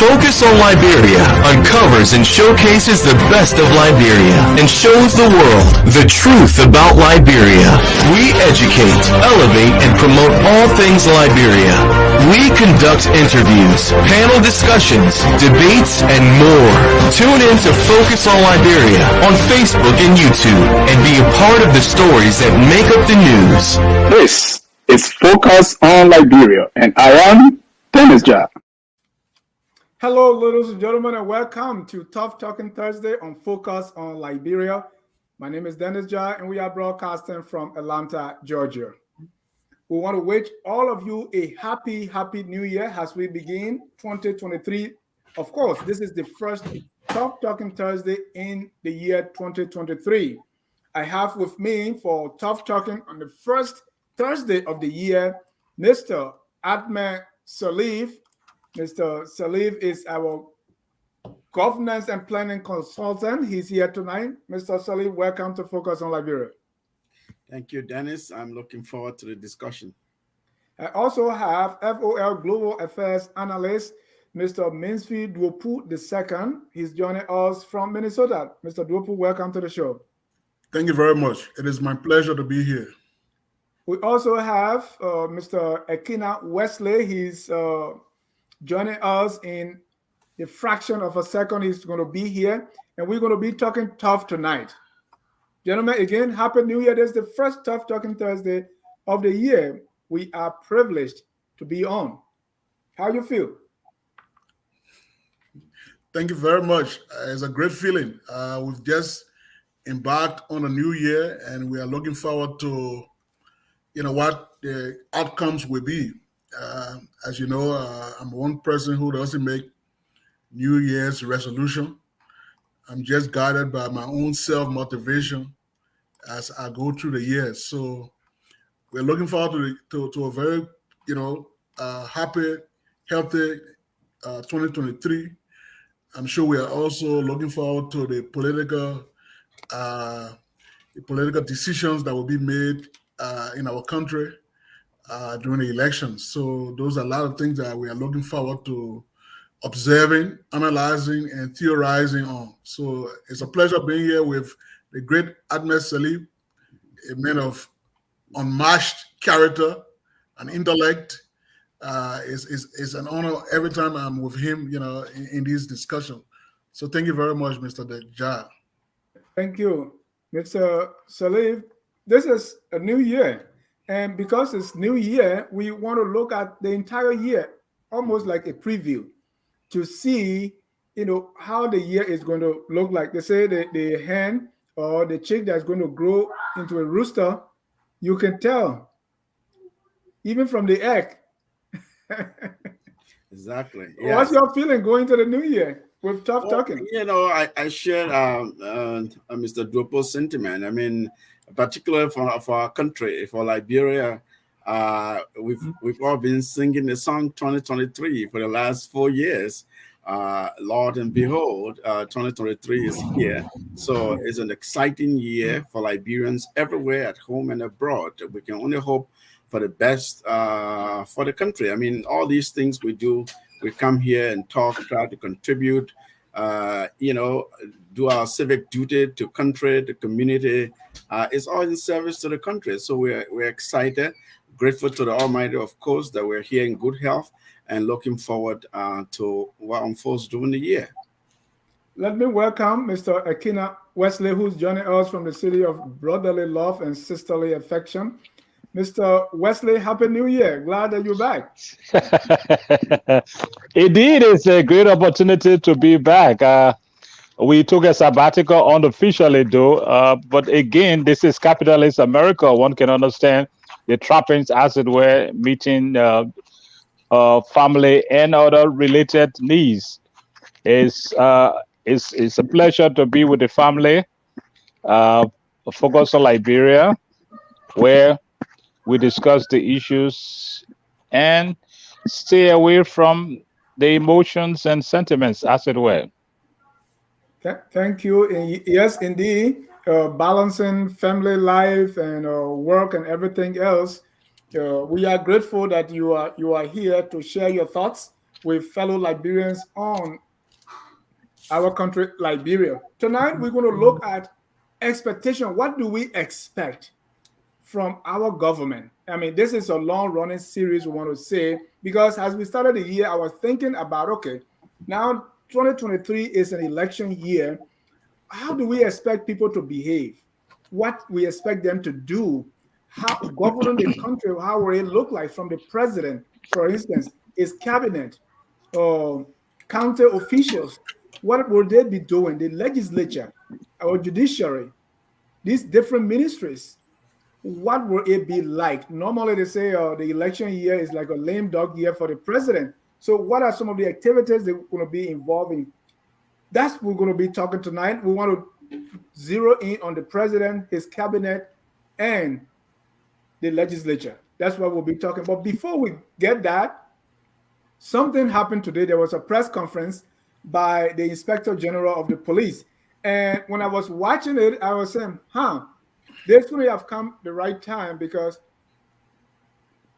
Focus on Liberia uncovers and showcases the best of Liberia and shows the world the truth about Liberia. We educate, elevate, and promote all things Liberia. We conduct interviews, panel discussions, debates, and more. Tune in to Focus on Liberia on Facebook and YouTube and be a part of the stories that make up the news. This is Focus on Liberia, and I am Dennis Jah. Hello, ladies and gentlemen, and welcome to Tough Talking Thursday on Focus on Liberia. My name is Dennis Jah, and we are broadcasting from Atlanta, Georgia. We want to wish all of you a happy New Year as we begin 2023. Of course, this is the first Tough Talking Thursday in the year 2023. I have with me for Tough Talking on the first Thursday of the year, Mr. Ahmed Salif. Mr. Salif is our governance and planning consultant. He's here tonight. Mr. Salif, welcome to Focus on Liberia. Thank you, Dennis. I'm looking forward to the discussion. I also have FOL Global Affairs Analyst, Mr. Minsfi Dwopu II. He's joining us from Minnesota. Mr. Dwopu, welcome to the show. Thank you very much. It is my pleasure to be here. We also have Mr. Ekina Wesley. He's joining us in a fraction of a second. He's going to be here, and we're going to be talking tough tonight. Gentlemen, again, Happy New Year. This is the first Tough Talking Thursday of the year. We are privileged to be on. How you feel? Thank you very much. It's a great feeling. We've just embarked on a new year, and we are looking forward to, what the outcomes will be. As you know, I'm one person who doesn't make New Year's resolution. I'm just guided by my own self-motivation as I go through the year. So we're looking forward to a very, happy, healthy 2023. I'm sure we are also looking forward to the political decisions that will be made in our country during the elections. So those are a lot of things that we are looking forward to observing, analyzing, and theorizing on. So it's a pleasure being here with the great Ahmed Salif, a man of unmatched character and intellect. It's an honor every time I'm with him, in this discussion. So thank you very much, Mr. Jah. Thank you, Mr. Salif. This is a new year. And because it's new year, we want to look at the entire year, almost like a preview, to see, how the year is going to look like. They say the hen or the chick that's going to grow into a rooster, you can tell, even from the egg. Exactly. Yes. What's your feeling going to the new year with Tough Talking? I share Mr. Dwopu's sentiment. I mean, particularly for our country, for Liberia, we've all been singing the song 2023 for the last 4 years. Lord and behold, 2023 is here. So it's an exciting year for Liberians everywhere, at home and abroad. We can only hope for the best for the country. I mean, all these things we do, we come here and talk, try to contribute, do our civic duty to country, to community. It's all in service to the country. So we're excited, grateful to the Almighty, of course, that we're here in good health and looking forward to what unfolds during the year. Let me welcome Mr. Ekina Wesley, who's joining us from the city of brotherly love and sisterly affection. Mr. Wesley, Happy New Year. Glad that you're back. Indeed, it's a great opportunity to be back. We took a sabbatical unofficially, though. But again, this is capitalist America. One can understand the trappings, as it were, meeting family and other related needs. It's a pleasure to be with the family. Focus on Liberia, where we discuss the issues and stay away from the emotions and sentiments, as it were. Thank you. Yes, indeed. Balancing family life and work and everything else. We are grateful that you are here to share your thoughts with fellow Liberians on our country, Liberia. Tonight, we're going to look at expectation. What do we expect from our government? I mean, this is a long-running series we want to say, because as we started the year, I was thinking about, okay, now 2023 is an election year. How do we expect people to behave? What we expect them to do? How governing the country, how will it look like from the president, for instance, his cabinet, county officials? What will they be doing? The legislature, our judiciary, these different ministries, what will it be like? Normally, they say the election year is like a lame dog year for the president. So, what are some of the activities they're going to be involved in? That's what we're going to be talking tonight. We want to zero in on the president, his cabinet, and the legislature. That's what we'll be talking about. Before we get that, something happened today. There was a press conference by the Inspector General of the Police. And when I was watching it, I was saying, this would have come the right time, because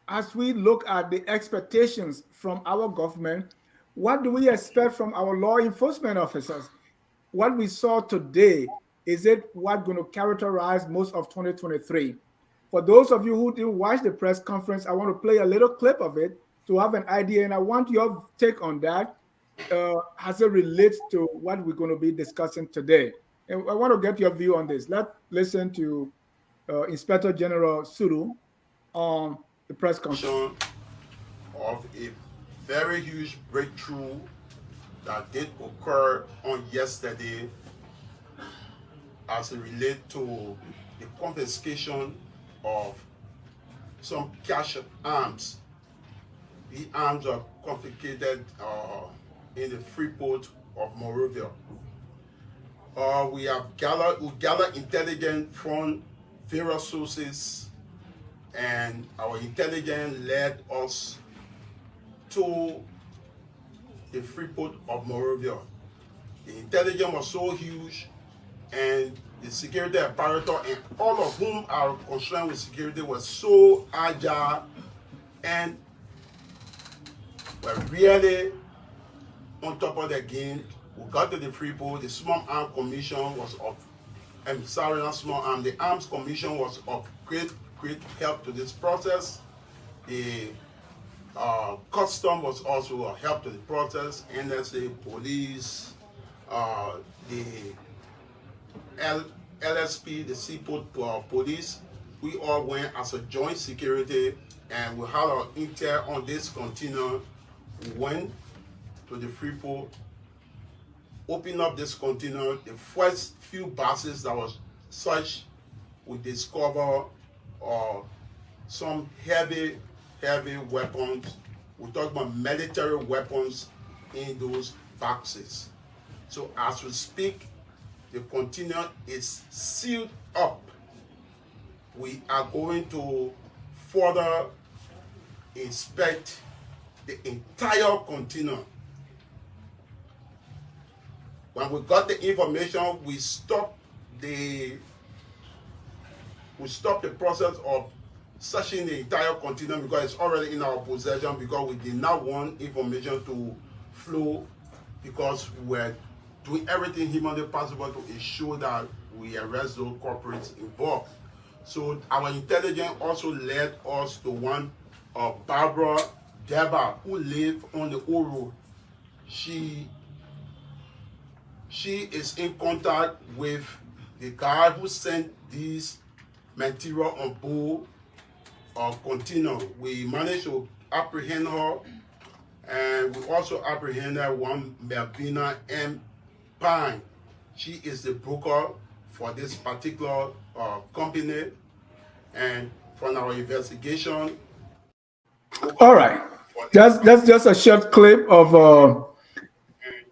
as we look at the expectations from our government, what do we expect from our law enforcement officers? What we saw today, is it what's going to characterize most of 2023? For those of you who didn't watch the press conference, I want to play a little clip of it to have an idea, and I want your take on that as it relates to what we're going to be discussing today. And I want to get your view on this. Let's listen to Inspector General Suru on the press conference. Of a very huge breakthrough that did occur on yesterday as it relates to the confiscation of some cash arms. The arms are confiscated in the free port of Monrovia. We gathered intelligence from various sources, and our intelligence led us to the free port of Monrovia. The intelligence was so huge, and the security apparatus, and all of whom are concerned with security, was so agile, and were really on top of the game. We got to the free port. The Small Arms Commission was of, I'm sorry, not Small Arms, the Arms Commission was of great help to this process. The custom was also a help to the process. NSA, police, the LSP, the Seaport police, we all went as a joint security, and we had our intel on this container. We went to the free port, open up this container. The first few boxes that was searched, we discover some heavy weapons. We talk about military weapons in those boxes. So as we speak, the container is sealed up. We are going to further inspect the entire container. When we got the information, we stopped the process of searching the entire container, because it's already in our possession, because we did not want information to flow, because we're doing everything humanly possible to ensure that we arrest those corporates involved. So our intelligence also led us to one Barbara Deba, who lived on the old road. She is in contact with the guy who sent these material on board container. We managed to apprehend her, and we also apprehended one Melvina M. Pine. She is the broker for this particular company, and from our investigation. All right, that's just a short clip of.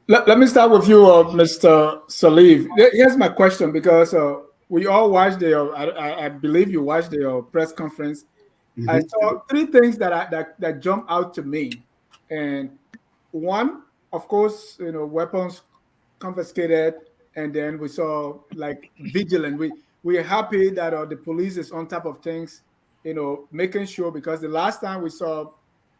Let me start with you, Mr. Salif. Here's my question, because we all watched I believe you watched the press conference. Mm-hmm. I saw three things that jumped out to me, and one, of course, weapons confiscated, and then we saw like vigilant. We're happy that the police is on top of things, making sure, because the last time we saw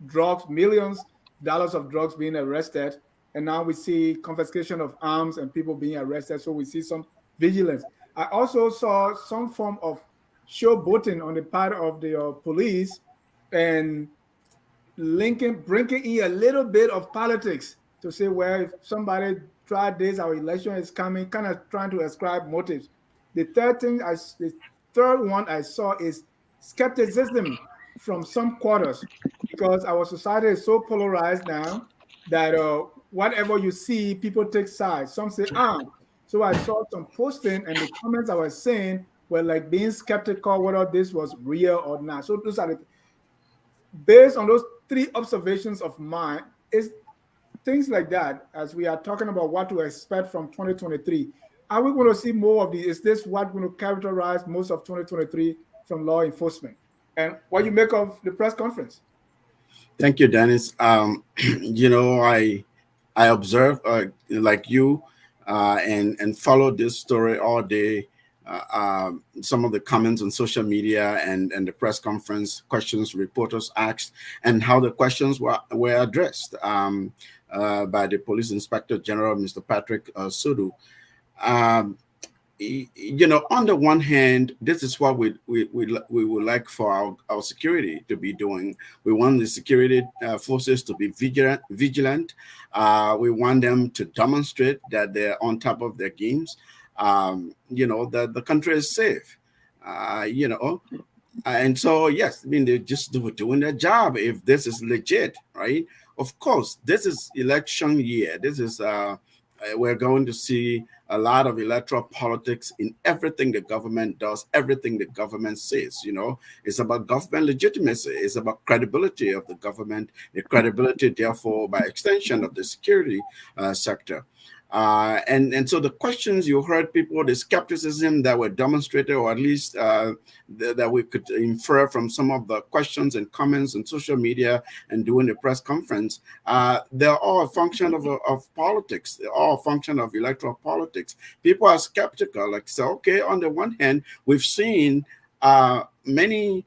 drugs, millions dollars of drugs being arrested, and now we see confiscation of arms and people being arrested. So we see some vigilance. I also saw some form of showboating on the part of the police and bringing in a little bit of politics to say, well, if somebody tried this, our election is coming, kind of trying to ascribe motives. The third one I saw is skepticism from some quarters, because our society is so polarized now that whatever you see, people take sides. Some say, ah. So I saw some posting, and the comments I was saying were like being skeptical whether this was real or not. So those are based on those three observations of mine, is things like that. As we are talking about what to expect from 2023, are we going to see more of these? Is this what going to characterize most of 2023 from law enforcement? And what you make of the press conference? Thank you, Dennis. You know, I observe like you and follow this story all day. Some of the comments on social media and the press conference, questions reporters asked, and how the questions were addressed by the Police Inspector General, Mr. Patrick Sudu. You know, on the one hand, this is what we would like for our security to be doing. We want the security forces to be vigilant. We want them to demonstrate that they're on top of their games. You know, that the country is safe. You know, and so yes, I mean, they're just doing their job. If this is legit, right? Of course, this is election year. This is we're going to see a lot of electoral politics in everything the government does, everything the government says. You know, it's about government legitimacy. It's about credibility of the government, the credibility, therefore, by extension, of the security sector. And so the questions you heard, people, the skepticism that were demonstrated, or at least that we could infer from some of the questions and comments on social media and during the press conference, they're all a function of politics. They're all a function of electoral politics. People are skeptical, like, so, okay, on the one hand, we've seen many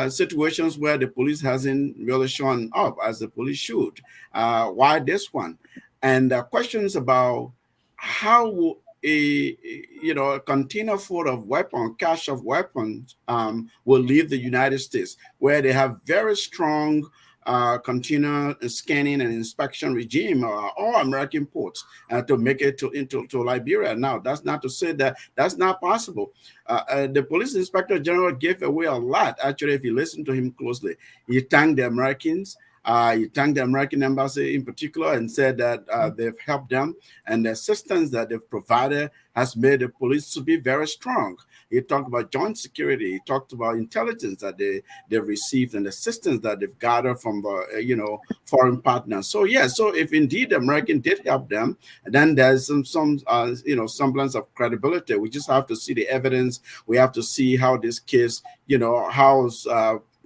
situations where the police hasn't really shown up as the police should. Why this one? And questions about how a container full of cache of weapons will leave the United States, where they have very strong container scanning and inspection regime all American ports to make it to Liberia. Now, that's not to say that that's not possible. The police inspector general gave away a lot. Actually, if you listen to him closely, he thanked the Americans. He thanked the American embassy in particular and said that they've helped them, and the assistance that they've provided has made the police to be very strong. He talked about joint security. He talked about intelligence that they've received and assistance that they've gathered from the foreign partners. So yeah, so if indeed the American did help them, then there's some semblance of credibility. We just have to see the evidence. We have to see how this case, how's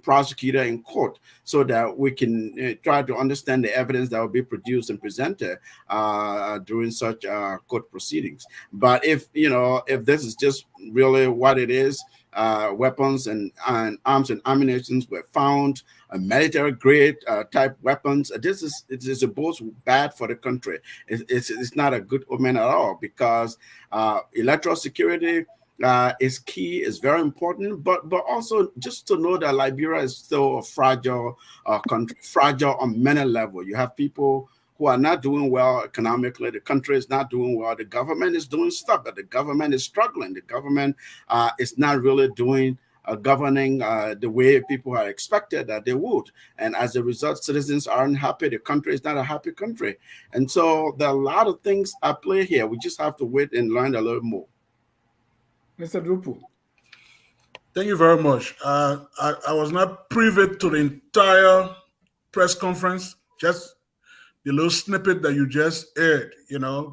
prosecutor in court, so that we can try to understand the evidence that will be produced and presented during such court proceedings. But if this is just really what it is, weapons and arms and ammunition were found, military grade type weapons. It is both bad for the country. It's not a good omen at all, because electoral security is key, is very important, but also just to know that Liberia is still a fragile country, fragile on many levels. You have people who are not doing well economically. The country is not doing well. The government is doing stuff, but the government is struggling. The government is not really doing governing the way people are expected that they would. And as a result, citizens aren't happy. The country is not a happy country. And so there are a lot of things at play here. We just have to wait and learn a little more. Mr. Drupu. Thank you very much. I was not privy to the entire press conference, just the little snippet that you just aired,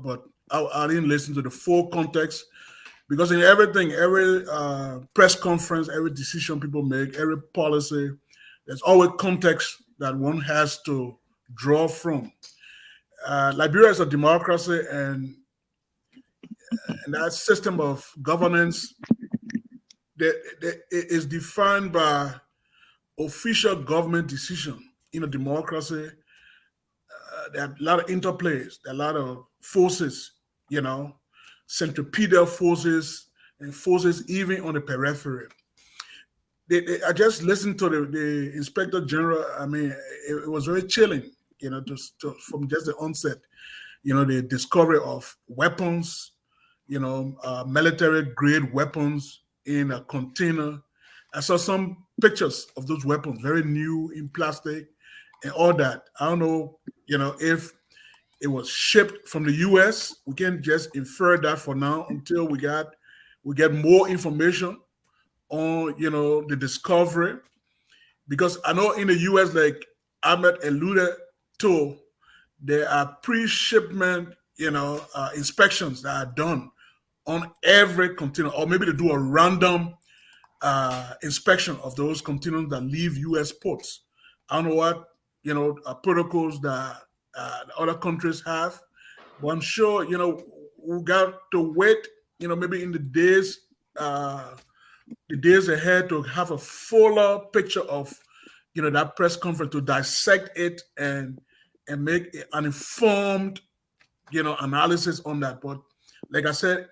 but I didn't listen to the full context, because in everything, every press conference, every decision people make, every policy, there's always context that one has to draw from. Liberia is a democracy, and that system of governance is defined by official government decision. In a democracy, there are a lot of interplays, there are a lot of forces, centripetal forces and forces even on the periphery. I just listened to the Inspector General. I mean, it was very chilling, from just the onset. The discovery of weapons, military grade weapons in a container. I saw some pictures of those weapons, very new in plastic and all that. I don't know, if it was shipped from the US. We can just infer that for now until we get more information on, the discovery. Because I know in the US, like Ahmed alluded to, there are pre-shipment, inspections that are done on every container, or maybe they do a random inspection of those containers that leave U.S. ports. I don't know what protocols that other countries have, but I'm sure we got to wait. Maybe in the days ahead to have a fuller picture of that press conference, to dissect it and make an informed analysis on that. But like I said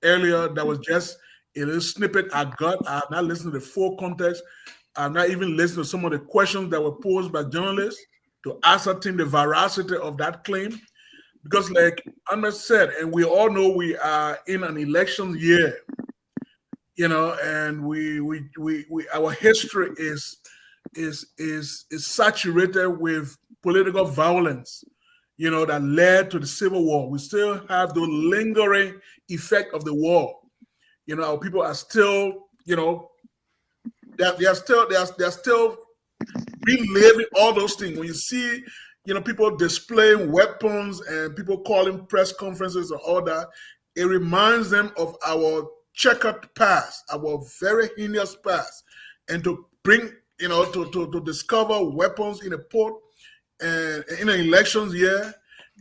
earlier, that was just a little snippet I got. I have not listened to the full context. I have not even listened to some of the questions that were posed by journalists to ascertain the veracity of that claim. Because like Ahmed said, and we all know we are in an election year, and we our history is saturated with political violence, that led to the Civil War. We still have the lingering effect of the war. Our people are still, they are still reliving all those things. When you see, people displaying weapons and people calling press conferences and all that, it reminds them of our checkered past, our very heinous past, and to bring, to discover weapons in a port and in an elections year,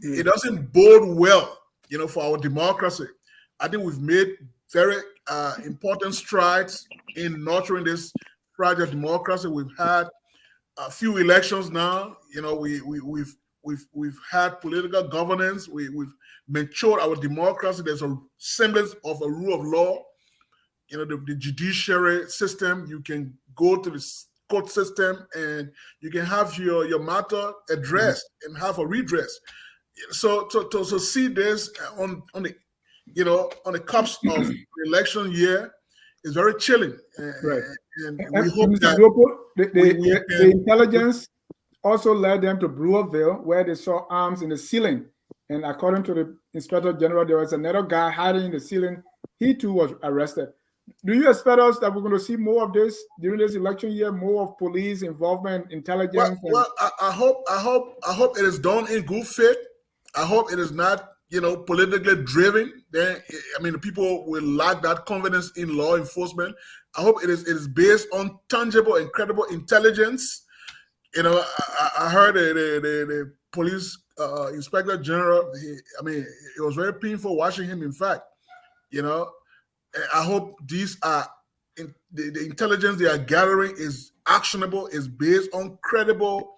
it doesn't bode well, for our democracy. I think we've made very important strides in nurturing this fragile democracy. We've had a few elections now. We've had political governance. We've matured our democracy. There's a semblance of a rule of law. The judiciary system. You can go to the court system and you can have your matter addressed and have a redress. So see this on the on the cusp of the election year is very chilling. Right. And we hope Mr. that Dopo, the intelligence also led them to Brewerville, where they saw arms in the ceiling. And according to the Inspector General, there was another guy hiding in the ceiling. He too was arrested. Do you expect us that we're going to see more of this during this election year? More of police involvement, intelligence? Well, I hope it is done in good faith. I hope it is not, politically driven. Then, the people will lack that confidence in law enforcement. I hope it is based on tangible and credible intelligence. I heard the police inspector general. It was very painful watching him. In fact, I hope these are the intelligence they are gathering is actionable, is based on credible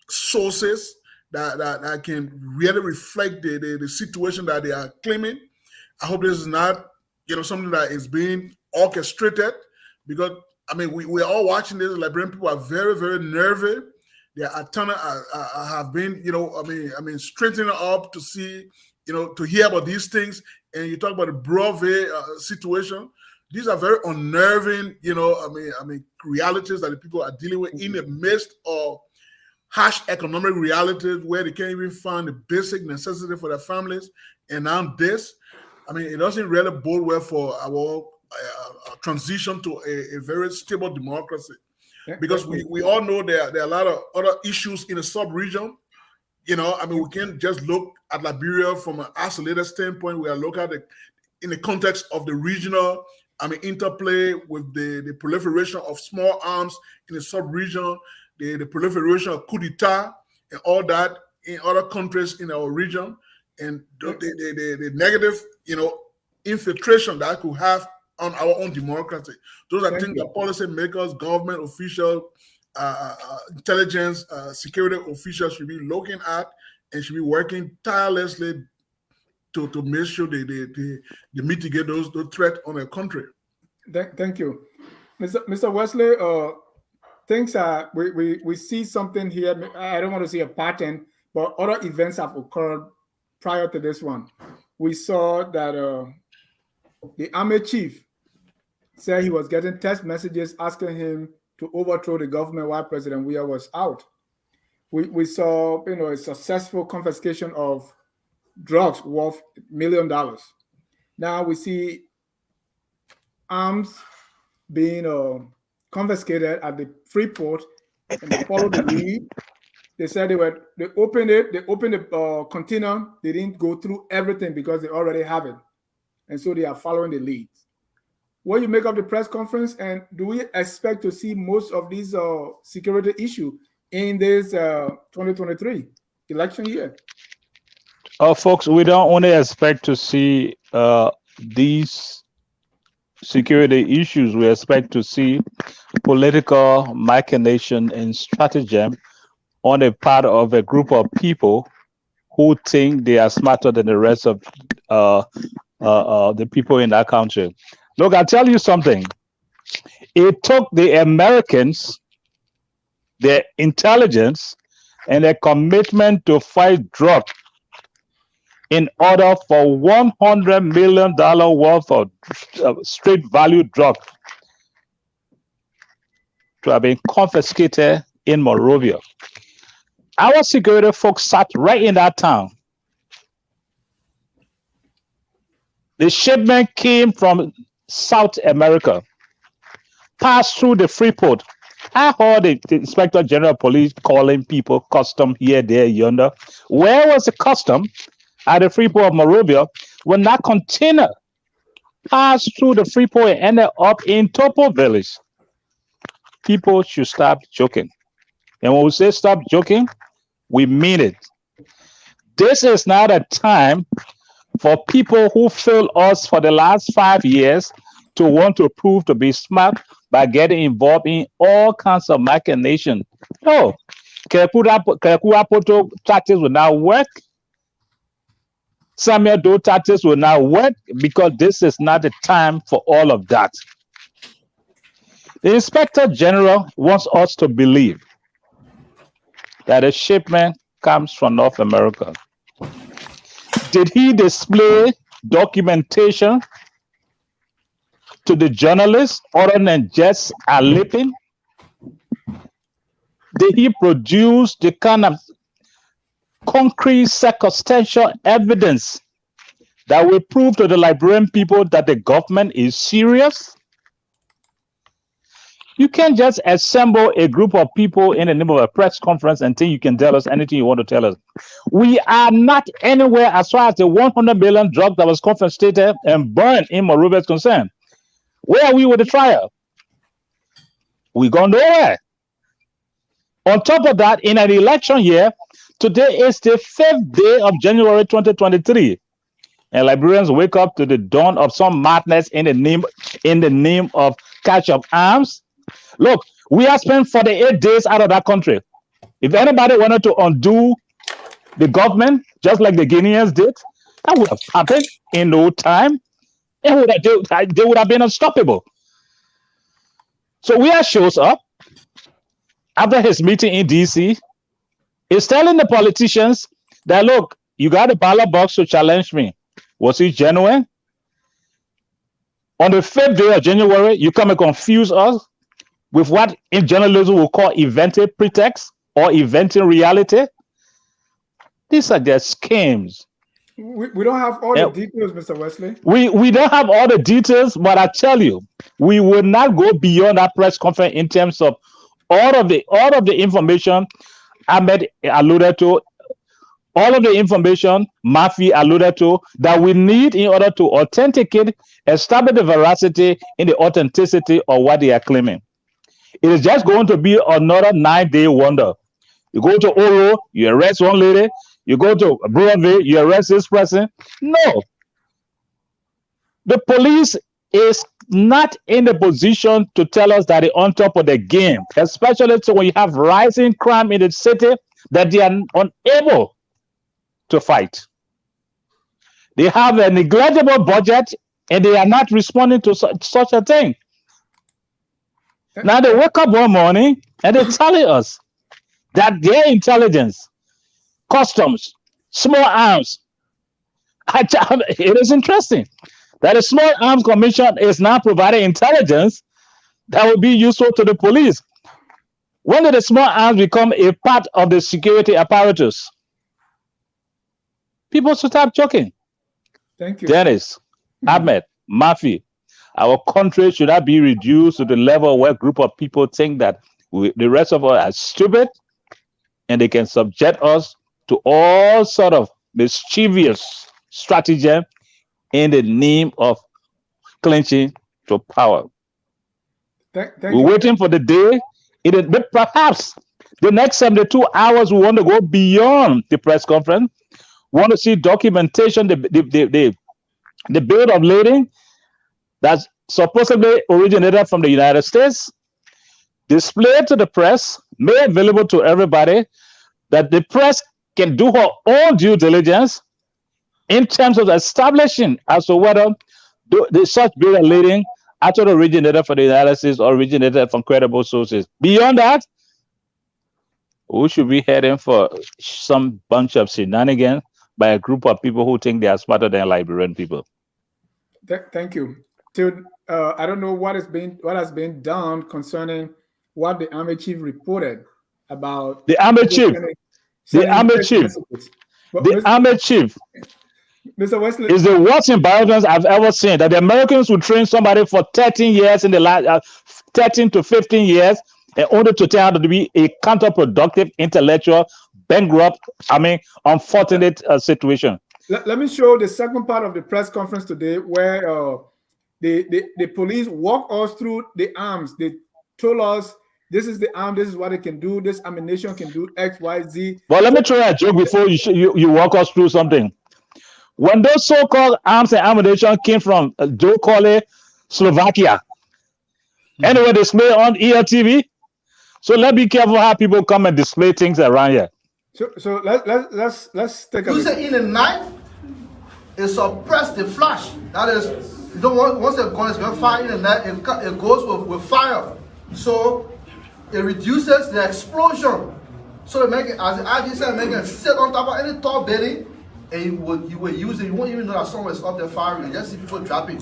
sources that can really reflect the situation that they are claiming. I hope this is not something that is being orchestrated, because we're all watching this. Liberian people are very, very nervy. Their antenna have been strengthening up to see, to hear about these things. And you talk about the Brewerville situation. These are very unnerving, realities that the people are dealing with in the midst of harsh economic realities where they can't even find the basic necessity for their families. And now this, it doesn't really bode well for our transition to a very stable democracy. Because we all know there are a lot of other issues in the sub-region. We can't just look at Liberia from an isolated standpoint. We are looking at it in the context of the regional, interplay with the proliferation of small arms in the sub-region, the proliferation of coup d'etat and all that in other countries in our region, and the negative, infiltration that could have on our own democracy. Those are things that policymakers, government officials, intelligence, security officials should be looking at and should be working tirelessly to make sure they mitigate those threats on their country. Thank you. Mr. Wesley, things are, we see something here. I don't want to see a pattern, but other events have occurred prior to this one. We saw that the army chief said he was getting text messages asking him to overthrow the government while President Weah was out. We saw, a successful confiscation of drugs worth $1 million. Now we see arms being confiscated at the Freeport, and they followed the lead. They said they opened the container. They didn't go through everything because they already have it, and so they are following the lead. What do you make of the press conference, and do we expect to see most of these security issues in this 2023 election year? Folks, we don't only expect to see these security issues. We expect to see political machination and stratagem on the part of a group of people who think they are smarter than the rest of the people in that country. Look, I'll tell you something. It took the Americans, their intelligence, and their commitment to fight drugs in order for $100 million worth of street value drugs to have been confiscated in Monrovia. Our security folks sat right in that town. The shipment came from South America, passed through the Freeport. I heard the Inspector General of Police calling people custom here, there, yonder. Where was the custom at the Freeport of Monrovia when that container passed through the Freeport and ended up in Topo Village? People should stop joking. And when we say stop joking, we mean it. This is not a time for people who failed us for the last 5 years to want to prove to be smart by getting involved in all kinds of machination. No, Kekuapoto tactics will not work. Samuel Doe tactics will not work because this is not the time for all of that. The Inspector General wants us to believe that a shipment comes from North America. Did he display documentation to the journalists other than just a lipping? Did he produce the kind of concrete circumstantial evidence that will prove to the Liberian people that the government is serious? You can't just assemble a group of people in the name of a press conference and think you can tell us anything you want to tell us. We are not anywhere as far as the 100 million drug that was confiscated and burned in Monrovia is concerned. Where are we with the trial? We gone nowhere. On top of that, in an election year, today is the 5th day of January 2023. And Liberians wake up to the dawn of some madness in the name of catch up arms. Look, we have spent 48 days out of that country. If anybody wanted to undo the government, just like the Guineans did, that would have happened in no time. They would have been unstoppable. So Weah shows up after his meeting in DC. He's telling the politicians that, look, you got a ballot box to challenge me. Was he genuine? On the 5th day of January, you come and confuse us with what in journalism we call invented pretext or inventing reality. These are just schemes. We don't have all the details, Mr. Wesley. We don't have all the details, but I tell you, we will not go beyond that press conference in terms of all of the information Ahmed alluded to, all of the information Mafi alluded to that we need in order to authenticate, establish the veracity in the authenticity of what they are claiming. It is just going to be another 9-day wonder. You go to Oro, you arrest one lady. You go to Broadway, you arrest this person. No. The police is not in the position to tell us that they're on top of the game, especially when you have rising crime in the city, that they are unable to fight. They have a negligible budget and they are not responding to such a thing. Now they wake up one morning and they're telling us that their intelligence, customs, small arms, it is interesting that the Small Arms Commission is now providing intelligence that will be useful to the police. When did the small arms become a part of the security apparatus? People should stop joking. Thank you. Dennis, Ahmed, Mafi, our country should not be reduced to the level where a group of people think that the rest of us are stupid and they can subject us to all sort of mischievous stratagem in the name of clinching to power. We're waiting for the day. But perhaps the next 72 hours, we want to go beyond the press conference. We want to see documentation, the bill of lading that's supposedly originated from the United States, displayed to the press, made available to everybody, that the press can do her own due diligence in terms of establishing as to whether such bill of lading actually originated from the United States or originated from credible sources. Beyond that, we should be heading for some bunch of shenanigans by a group of people who think they are smarter than Liberian people. Thank you. I don't know what has been done concerning what the Army Chief reported about the Army Chief. The Army Chief. The Army Chief. Mr. Wesley is the worst embarrassment I've ever seen. That the Americans will train somebody for 13 years in the last 13 to 15 years, and only to turn out to be a counterproductive, intellectual, bankrupt, unfortunate situation. Let me show the second part of the press conference today, where the police walked us through the arms. They told us this is the arm, this is what it can do, this ammunition can do X, Y, Z. But let me try a joke before you walk us through something. When those so-called arms and ammunition came from Slovakia, anyway, display on ELTV. So let's be careful how people come and display things around here. So let's take a look. Use it in the night, it suppresses the flash. That is, you don't want, once the gun is going to fire in the night, it goes with fire. So it reduces the explosion. So they make it, as the IG said, make it sit on top of any tall building. And you would use it. You won't even know that someone is up there firing. You just see people dropping.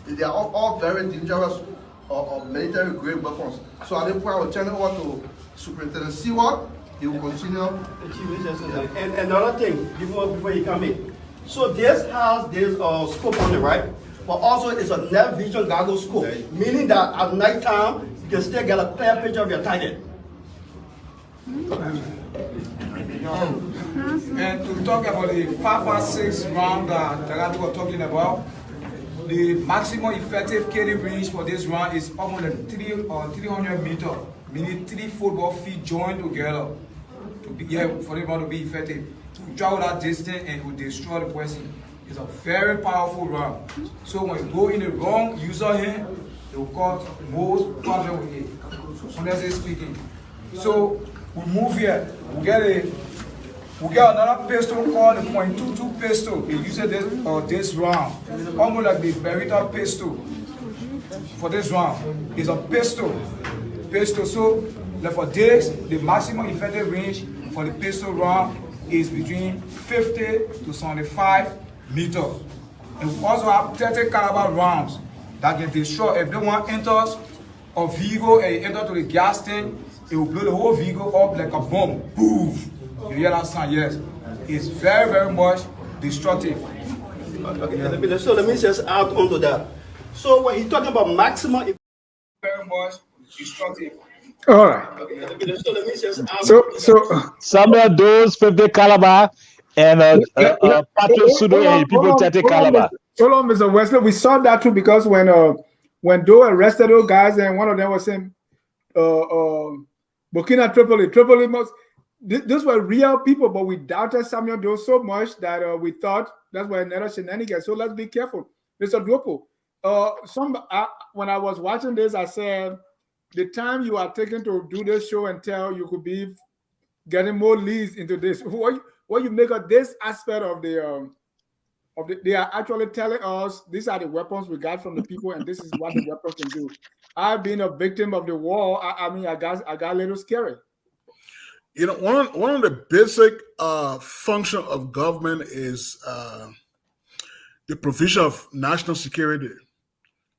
They are all very dangerous or military grade weapons. So at this point, I will turn it over to Superintendent Siwa. He will continue. And another thing, before you come in. So this has this scope on it, right? But also it's a night vision goggle scope, meaning that at night time you can still get a clear picture of your target. And to talk about the 5.56 round that we were talking about, the maximum effective killing range for this round is almost 300 meters, meaning 3 football fields joined together for the round to be effective. To travel that distance and to destroy the person. It's a very powerful round. So when you go in the wrong user hand, it will cause most problem with it, honestly speaking. So we move here, we get another pistol called the .22 pistol. It uses this round, almost like the Beretta pistol. For this round, it's a pistol. So like for this, the maximum effective range for the pistol round is between 50 to 75 meters. And we also have 30 caliber rounds that can destroy. If one enters a vehicle and it enters to the gas tank, it will blow the whole vehicle up like a bomb. Boom! You hear that sound? Yes. It's very, very much destructive. Okay, so let me just add on to that. So when you're talking about maximum, very much destructive. All right. Okay, so let me just add so some of those 50 caliber and Patrick Sudo and people 30 caliber. Hold on, Mr. Wesley. We saw that too because when Doe arrested those guys and one of them was saying Burkina Tripoli must. These were real people, but we doubted Samuel Doe so much that we thought that's why another shenanigans. So let's be careful, Mr. Duopo. When I was watching this, I said the time you are taking to do this show and tell, you could be getting more leads into this. what you make of this aspect of they are actually telling us these are the weapons we got from the people, and this is what the weapons can do. I've been a victim of the war. I mean, I got a little scary. You know, one of the basic function of government is the provision of national security.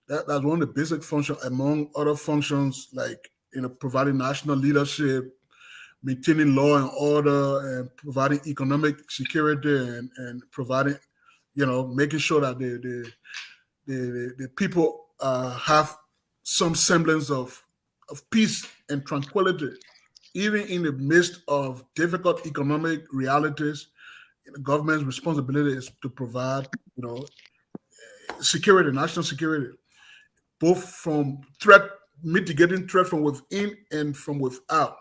That's one of the basic functions, among other functions like providing national leadership, maintaining law and order, and providing economic security, and providing, making sure that the people have some semblance of peace and tranquility, even in the midst of difficult economic realities. The government's responsibility is to provide, security, national security, both from mitigating threat from within and from without.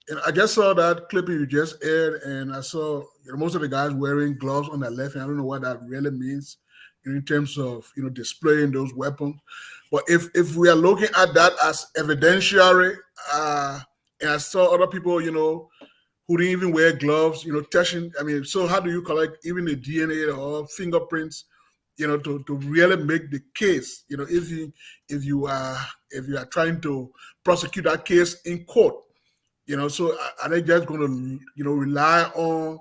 And I just saw that clipping you just aired, and I saw most of the guys wearing gloves on their left hand. I don't know what that really means in terms of displaying those weapons. But if we are looking at that as evidentiary, and I saw other people, who didn't even wear gloves, touching. I mean, so how do you collect even the DNA or fingerprints, to really make the case? If you are trying to prosecute that case in court, so are they just going to rely on,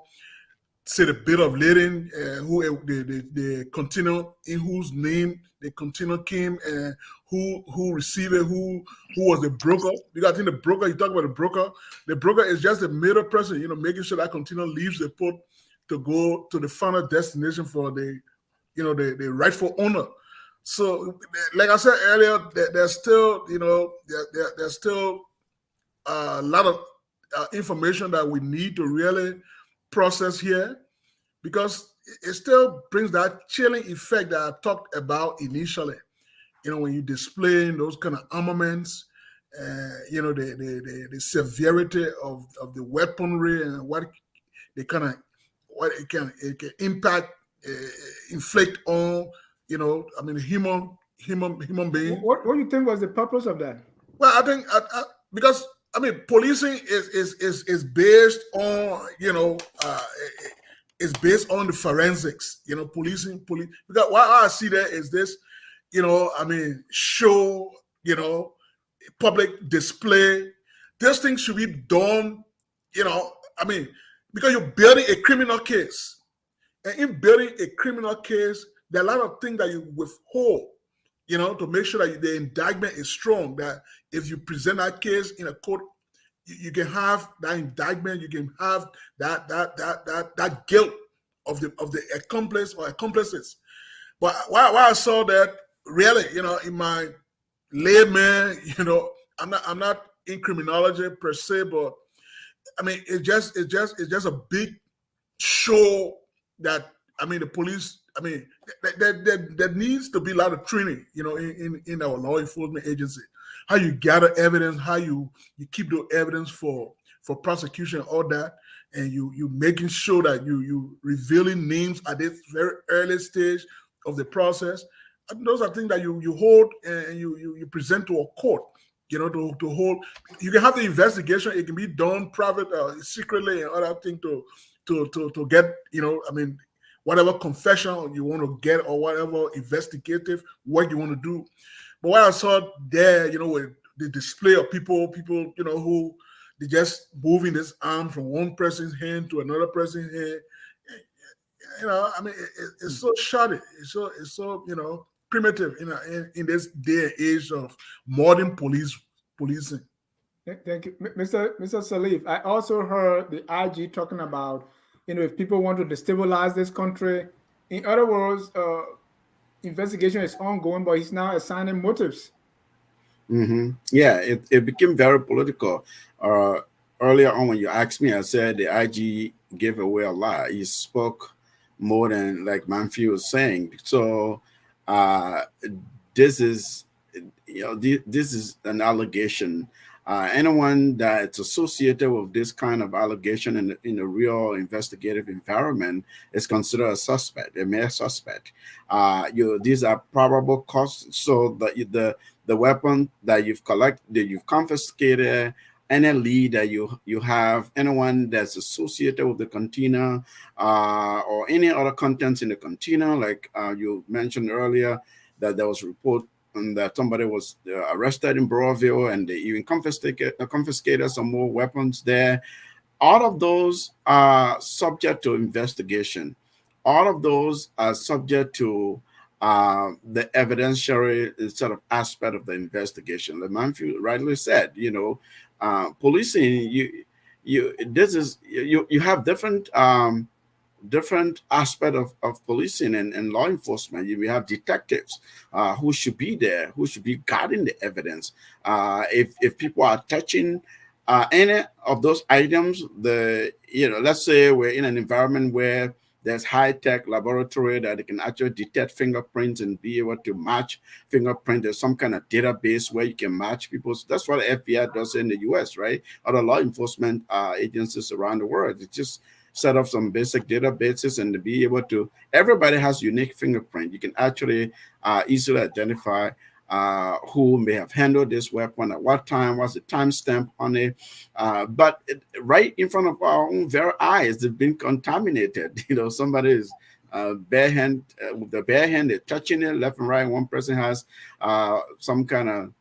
say, the bill of lading, who the container in whose name the container came, and who received it, who was the broker? Because I think the broker, you talk about the broker is just the middle person, making sure that container leaves the port to go to the final destination for the rightful owner. So, like I said earlier, there's still, there's still a lot of information that we need to really process here, because it still brings that chilling effect that I talked about initially. When you display those kind of armaments, the severity of the weaponry and what it can impact, inflict on, human being. What do you think was the purpose of that? Well, I think because policing is based on is based on the forensics. Policing. Because what I see there is this, show, public display. These things should be done, because you're building a criminal case, and in building a criminal case, there are a lot of things that you withhold, to make sure that the indictment is strong, that if you present that case in a court, you can have that indictment, you can have that guilt of the accomplice or accomplices. But while I saw that, really, in my layman, I'm not in criminology per se, but it's just a big show that the police. There needs to be a lot of training, in our law enforcement agency. How you gather evidence, how you keep the evidence for prosecution, all that, and you making sure that you revealing names at this very early stage of the process. And those are things that you hold and you present to a court, to hold. You can have the investigation; it can be done private, secretly, and other things to get, whatever confession you want to get or whatever investigative work you want to do. But what I saw there, with the display of people, who they just moving this arm from one person's hand to another person's hand, it's so shoddy. It's so primitive in this day and age of modern policing. Thank you, Mr. Salif. I also heard the IG talking about, if people want to destabilize this country. In other words, investigation is ongoing, but he's now assigning motives. Mm-hmm. Yeah, it became very political. Earlier on, when you asked me, I said the IG gave away a lot. He spoke more than like Manfi was saying. So this is this is an allegation. Anyone that's associated with this kind of allegation in a real investigative environment is considered a suspect, a mere suspect. These are probable causes. So the weapon that you've collected, that you've confiscated, any lead that you have, anyone that's associated with the container, or any other contents in the container, like you mentioned earlier, that there was a report that somebody was arrested in Broadville, and they even confiscated some more weapons there. All of those are subject to investigation. All of those are subject to the evidentiary sort of aspect of the investigation. Like Manfield rightly said, policing, you have different aspect of policing and law enforcement. We have detectives who should be there, who should be guarding the evidence. If people are touching any of those items, let's say we're in an environment where there's high-tech laboratory that they can actually detect fingerprints and be able to match fingerprint. There's some kind of database where you can match people. So that's what the FBI does in the US, right? Other law enforcement agencies around the world. It's just set up some basic databases and to be able to, everybody has unique fingerprint. You can actually easily identify who may have handled this weapon at what time, what's the timestamp on it. But right in front of our own very eyes, they've been contaminated. Somebody is with the bare hand, they're touching it left and right. One person has some kind of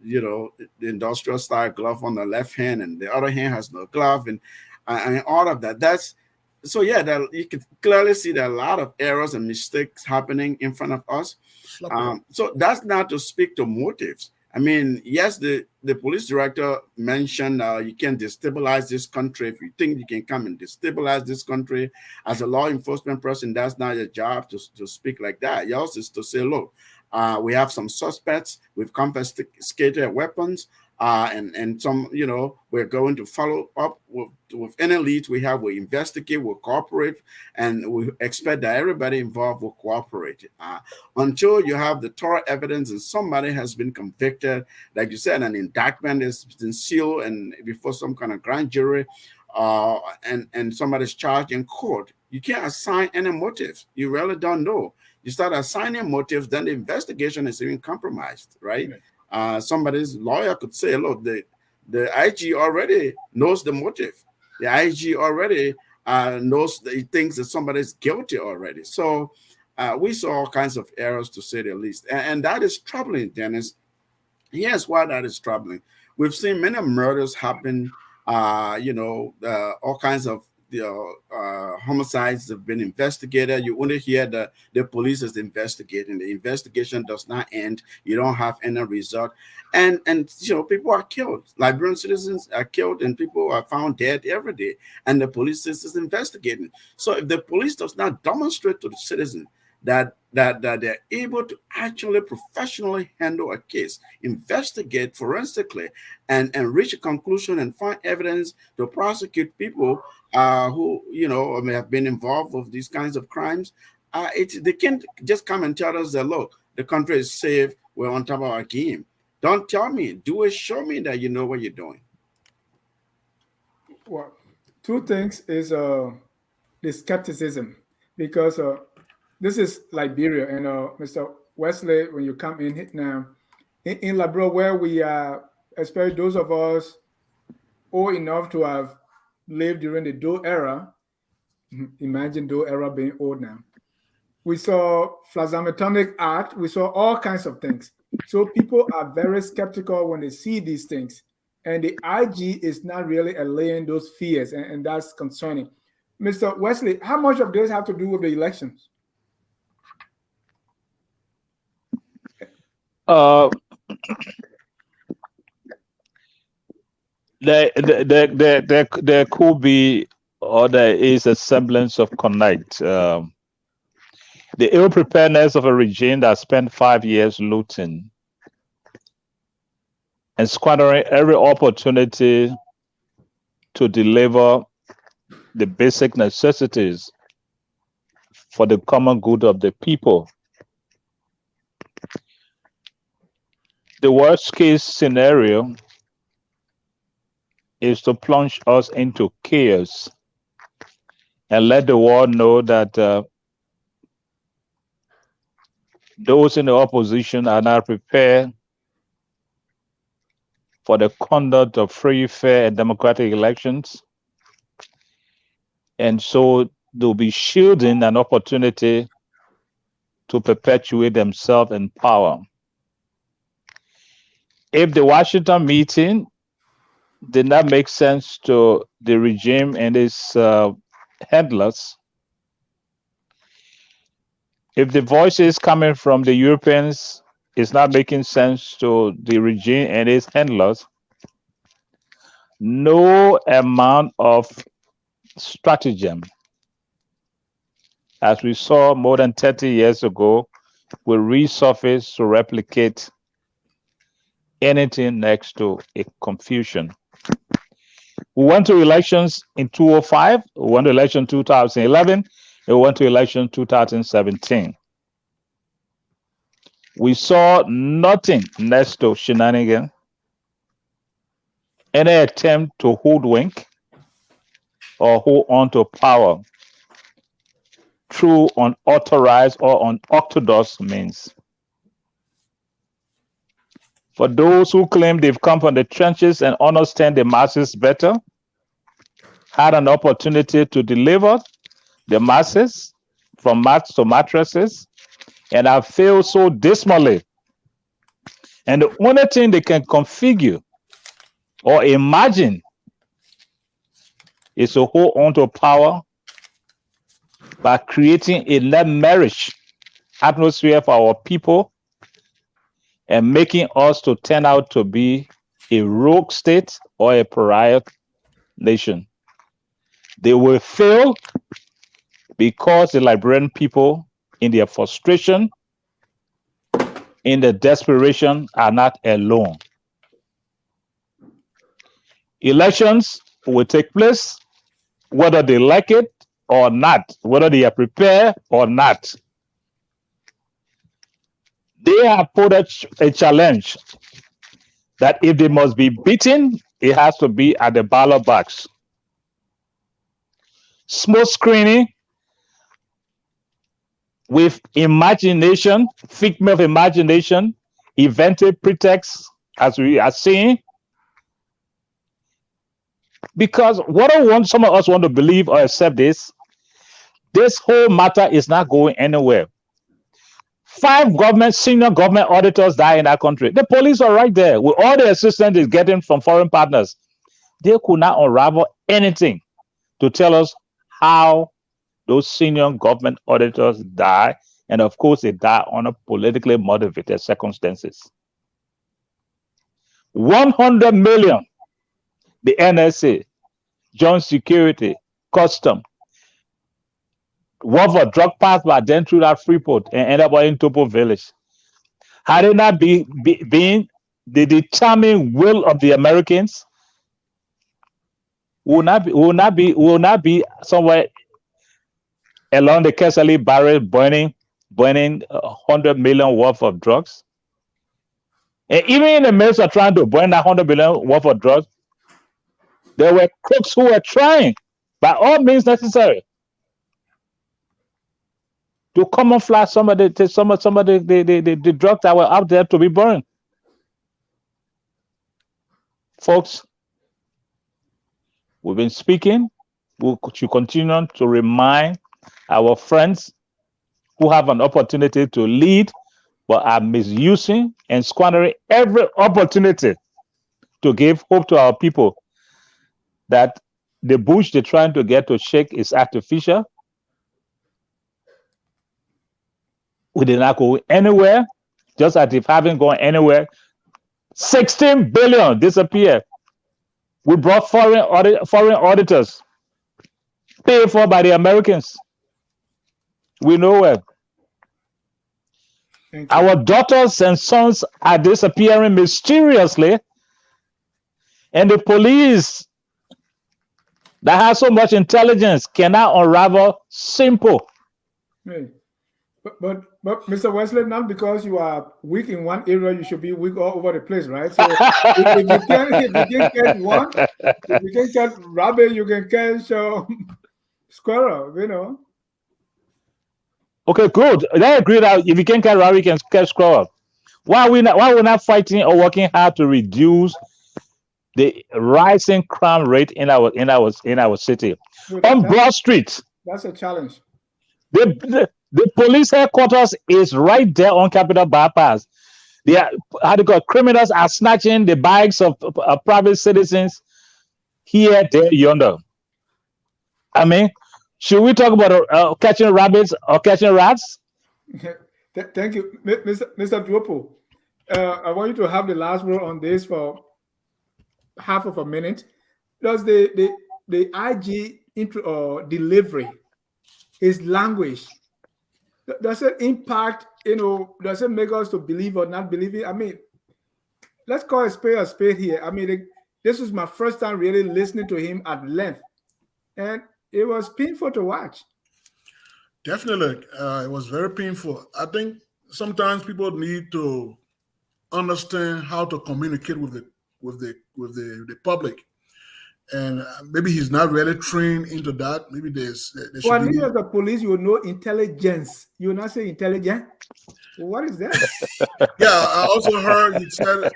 the industrial style glove on the left hand, and the other hand has no glove, and all of that. So yeah, you can clearly see that a lot of errors and mistakes happening in front of us. So that's not to speak to motives. I mean, yes, the police director mentioned you can destabilize this country. If you think you can come and destabilize this country as a law enforcement person, that's not your job to speak like that. Yours is to say, look, we have some suspects, we've confiscated weapons, and some, we're going to follow up with any leads we have. We investigate, we'll cooperate, and we expect that everybody involved will cooperate. Until you have the thorough evidence and somebody has been convicted, like you said, an indictment has been sealed and before some kind of grand jury, and somebody's charged in court, you can't assign any motives. You really don't know. You start assigning motives, then the investigation is even compromised, right? Somebody's lawyer could say, look, the IG already knows the motive. The IG already knows that he thinks that somebody's guilty already. So we saw all kinds of errors, to say the least. And that is troubling, Dennis. Here's why that is troubling. We've seen many murders happen, all kinds of homicides have been investigated. You only hear that the police is investigating. The investigation does not end. You don't have any result. And people are killed. Liberian citizens are killed and people are found dead every day. And the police is investigating. So if the police does not demonstrate to the citizen that they're able to actually professionally handle a case, investigate forensically, and reach a conclusion and find evidence to prosecute people who may have been involved with these kinds of crimes, they can't just come and tell us that, look, the country is safe, we're on top of our game. Don't tell me, do it, show me that you know what you're doing. Well, two things is the skepticism, because this is Liberia, and Mr. Wesley, when you come in now, in Liberia, where we are, especially those of us old enough to have lived during the Doe era, imagine Doe era being old now. We saw Plasmatomic Act, we saw all kinds of things. So people are very skeptical when they see these things. And the IG is not really allaying those fears, and that's concerning. Mr. Wesley, how much of this have to do with the elections? There could be, or there is a semblance of connect. The ill preparedness of a regime that spent 5 years looting and squandering every opportunity to deliver the basic necessities for the common good of the people. The worst case scenario is to plunge us into chaos and let the world know that those in the opposition are not prepared for the conduct of free, fair, and democratic elections. And so they'll be shielding an opportunity to perpetuate themselves in power. If the Washington meeting did not make sense to the regime and its handlers, if the voices coming from the Europeans is not making sense to the regime and its handlers, no amount of stratagem, as we saw more than 30 years ago, will resurface to replicate anything next to a confusion. We went to elections in 2005, we went to election 2011, and we went to election 2017. We saw nothing next to shenanigans, any attempt to hoodwink or hold on to power through unauthorized or unorthodox means. For those who claim they've come from the trenches and understand the masses better, had an opportunity to deliver the masses from mats to mattresses, and have failed so dismally. And the only thing they can configure or imagine is to hold on to power by creating a nightmarish atmosphere for our people and making us to turn out to be a rogue state or a pariah nation. They will fail because the Liberian people, in their frustration, in their desperation, are not alone. Elections will take place whether they like it or not, whether they are prepared or not. They have put a challenge that if they must be beaten, it has to be at the ballot box. Smoke screening with imagination, figment of imagination, invented pretexts, as we are seeing. Because what some of us want to believe or accept this whole matter is not going anywhere. 5 senior government auditors die in that country. The police are right there with all the assistance they're getting from foreign partners. They could not unravel anything to tell us how those senior government auditors die. And of course, they die under politically motivated circumstances. 100 million, the NSA, Joint Security, Custom, worth of drug pass by then through that Freeport and end up in Topo Village. Had it not been the determined will of the Americans, will not be somewhere along the Kesali barrel burning 100 million worth of drugs. And even in the midst of trying to burn that 100 million worth of drugs, there were crooks who were trying by all means necessary to camouflage some of the drugs that were out there to be burned. Folks, we've been speaking. We should continue to remind our friends who have an opportunity to lead but are misusing and squandering every opportunity to give hope to our people that the bush they're trying to get to shake is artificial. We did not go anywhere, just as if haven't gone anywhere. 16 billion disappeared. We brought foreign auditors paid for by the Americans. We know it. Our daughters and sons are disappearing mysteriously, and the police that has so much intelligence cannot unravel simple. Hey. But Mr. Wesley, not because you are weak in one area, you should be weak all over the place, right? So if you can catch one, if you can catch rabbit, you can catch squirrel, you know. Okay, good. I agree that if you can catch rabbit, you can catch squirrel. Why are we not fighting or working hard to reduce the rising crime rate in our city. No, On Broad Street, that's a challenge. the police headquarters is right there on Capitol Bypass. They are, how to call, criminals are snatching the bikes of private citizens here, there, yonder. I mean, should we talk about catching rabbits or catching rats? Thank you, Mr. Duopo. I want you to have the last word on this for half of a minute. Does the IG delivery, his language, does it impact, does it make us to believe or not believe it? I mean, let's call a spade here. I mean, this was my first time really listening to him at length, and it was painful to watch. Definitely, it was very painful. I think sometimes people need to understand how to communicate with the public, and maybe he's not really trained into that. Maybe there should well, be. As the police, you know intelligence. You will not say intelligent. What is that? Yeah, I also heard he said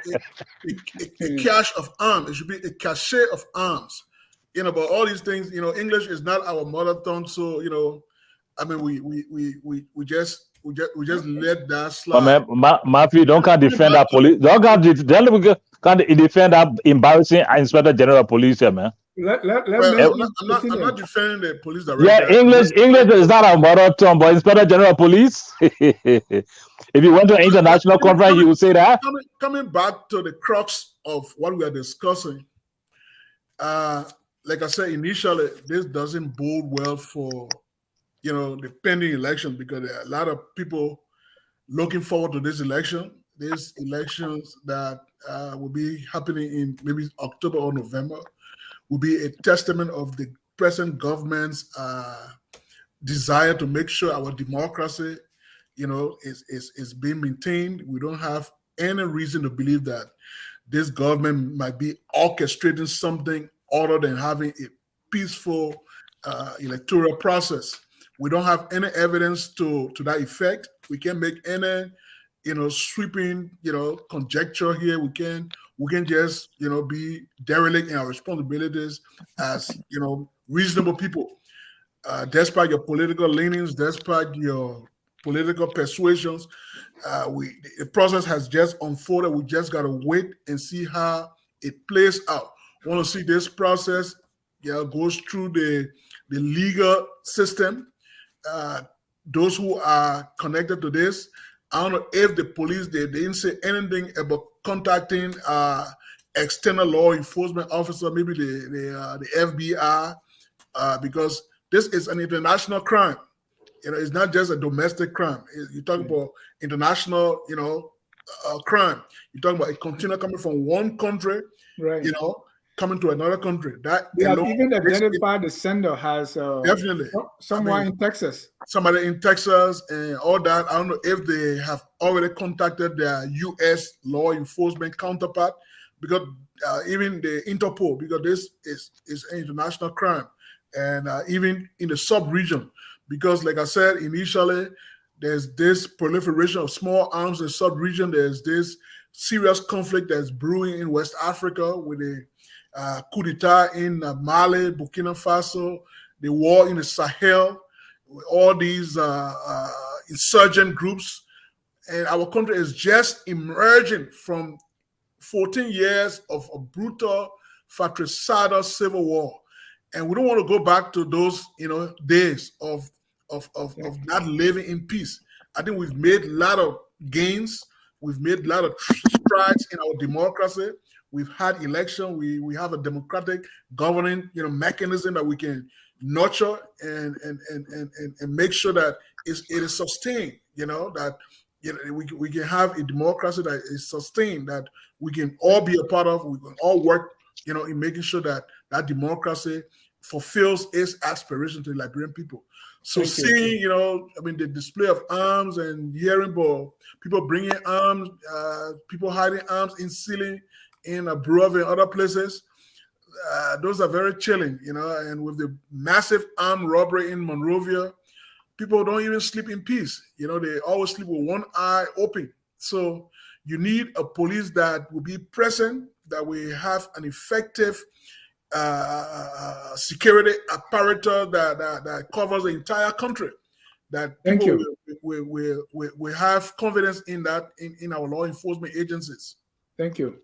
a cache of arms. It should be a cache of arms. But all these things. English is not our mother tongue, so I mean, we just let that slide. Matthew, don't can't defend that police. Can't defend that embarrassing Inspector General of Police here, man. I'm not defending the police director. Yeah, English is not our mother tongue, but Inspector General of Police. If you went to an international conference, you would say that. Coming back to the crux of what we are discussing, like I said initially, this doesn't bode well for the pending election, because there are a lot of people looking forward to this election. These elections that will be happening in maybe October or November will be a testament of the present government's desire to make sure our democracy, is being maintained. We don't have any reason to believe that this government might be orchestrating something other than having a peaceful electoral process. We don't have any evidence to that effect. We can't make any, sweeping, conjecture here. We can just, be derelict in our responsibilities as, reasonable people. Despite your political leanings, despite your political persuasions, the process has just unfolded. We just got to wait and see how it plays out. Want to see this process, goes through the legal system. Those who are connected to this, I don't know if the police, they didn't say anything about contacting external law enforcement officer, maybe the FBI, because this is an international crime. It's not just a domestic crime. You talk about international, crime. You're talking about a container coming from one country, right? Coming to another country. That they have even identified the sender has definitely someone in Texas. Somebody in Texas and all that. I don't know if they have already contacted their U.S. law enforcement counterpart, because even the Interpol, because this is an international crime, and even in the sub-region, because like I said initially, there's this proliferation of small arms in the sub-region. There's this serious conflict that's brewing in West Africa with the coup d'etat in Mali, Burkina Faso, the war in the Sahel, with all these insurgent groups. And our country is just emerging from 14 years of a brutal, fratricidal civil war. And we don't want to go back to those, days of not living in peace. I think we've made a lot of gains. We've made a lot of strides in our democracy. We've had election. We have a democratic governing, mechanism that we can nurture and make sure that it is sustained. That we can have a democracy that is sustained, that we can all be a part of. We can all work, in making sure that that democracy fulfills its aspiration to the Liberian people. So seeing, the display of arms and hearing about people bringing arms, people hiding arms in Sili, in Abreu and other places, those are very chilling, and with the massive armed robbery in Monrovia, people don't even sleep in peace. They always sleep with one eye open. So you need a police that will be present, that we have an effective security apparatus that covers the entire country. That Thank people you. will have confidence in that in our law enforcement agencies. Thank you.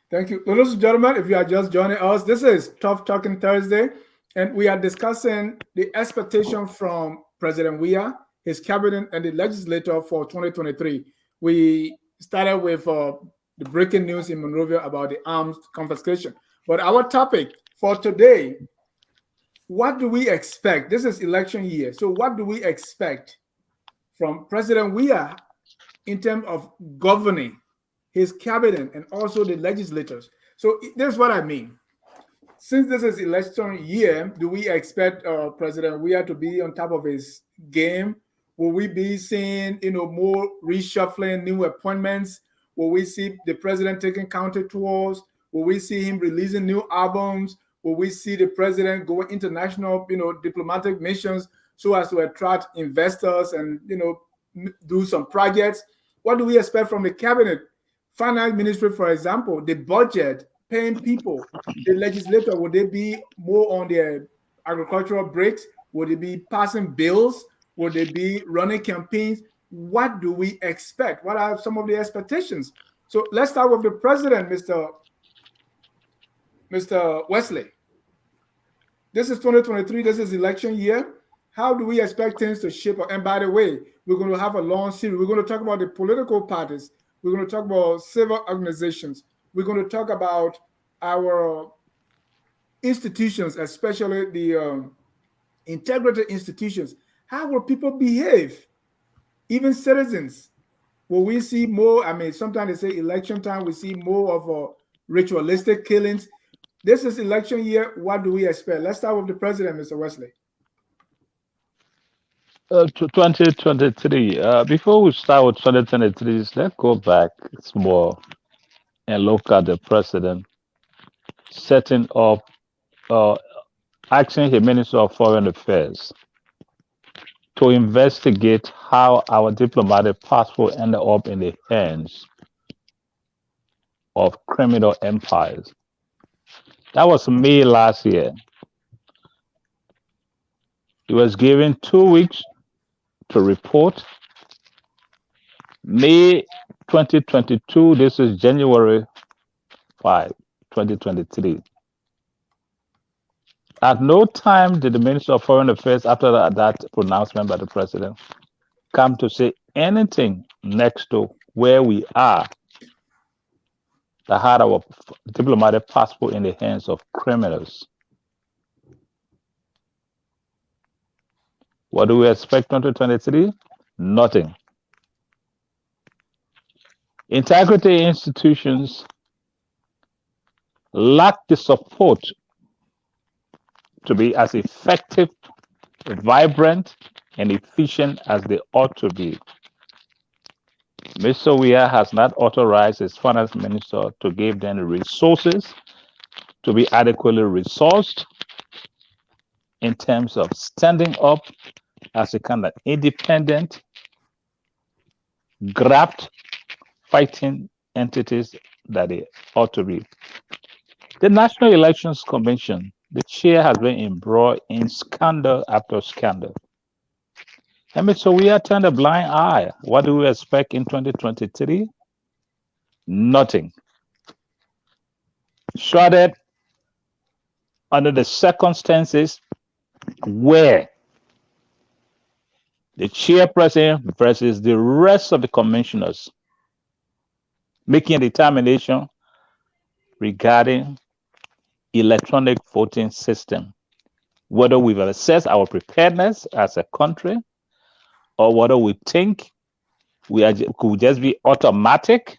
Thank you. Ladies and gentlemen, if you are just joining us, this is Tough Talking Thursday, and we are discussing the expectation from President Weah, his cabinet, and the legislator for 2023. We started with the breaking news in Monrovia about the arms confiscation. But our topic for today, what do we expect? This is election year. So what do we expect from President Weah in terms of governing his cabinet and also the legislators? So this is what I mean. Since this is election year, do we expect President Weah to be on top of his game? Will we be seeing, more reshuffling, new appointments? Will we see the president taking counter tours? Will we see him releasing new albums? Will we see the president going international, diplomatic missions so as to attract investors and, do some projects? What do we expect from the cabinet? Finance ministry, for example, the budget, paying people, the legislator, would they be more on their agricultural breaks? Would they be passing bills? Would they be running campaigns? What do we expect? What are some of the expectations? So let's start with the president, Mr. Wesley. This is 2023. This is election year. How do we expect things to shape up? And by the way, we're going to have a long series. We're going to talk about the political parties. We're going to talk about civil organizations. We're going to talk about our institutions, especially the integrity institutions. How will people behave? Even citizens. Will we see more? I mean, sometimes they say election time, we see more of ritualistic killings. This is election year. What do we expect? Let's start with the president, Mr. Wesley. 2023. Before we start with 2023, let's go back small and look at the president setting up, asking the Minister of Foreign Affairs to investigate how our diplomatic passport ended up in the hands of criminal empires. That was May last year. He was given 2 weeks to report. May 2022, this is January 5, 2023. At no time did the Minister of Foreign Affairs, after that pronouncement by the president, come to say anything next to where we are that had our diplomatic passport in the hands of criminals. What do we expect 2023? Nothing. Integrity institutions lack the support to be as effective, vibrant, and efficient as they ought to be. Mr. Weah has not authorized his finance minister to give them the resources to be adequately resourced in terms of standing up as a kind of independent, grabbed, fighting entities that they ought to be. The National Elections Commission, the chair has been embroiled in scandal after scandal. And Mr. Weah turned a blind eye. What do we expect in 2023? Nothing. Shrouded under the circumstances where the chairperson versus the rest of the commissioners making a determination regarding electronic voting system, whether we've assessed our preparedness as a country or whether we think could just be automatic.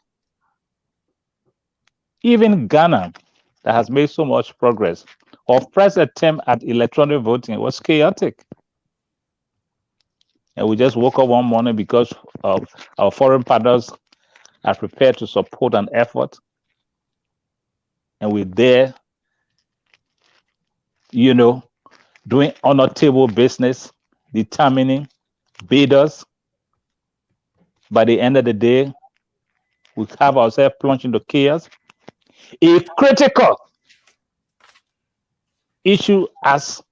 Even Ghana, that has made so much progress, our first attempt at electronic voting was chaotic. And we just woke up one morning because of our foreign partners are prepared to support an effort. And we're there, doing honor table business, determining bidders. By the end of the day, we have ourselves plunged into chaos. A critical issue as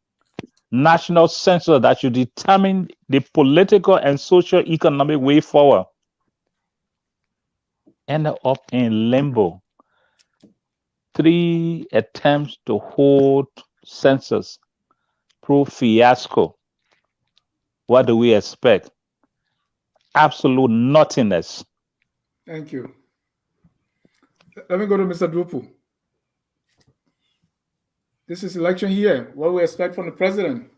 national census that should determine the political and social economic way forward ended up in limbo. 3 attempts to hold census prove fiasco. What do we expect? Absolute nothingness. Thank you. Let me go to Mr. Drupu. This is election year. What do we expect from the president?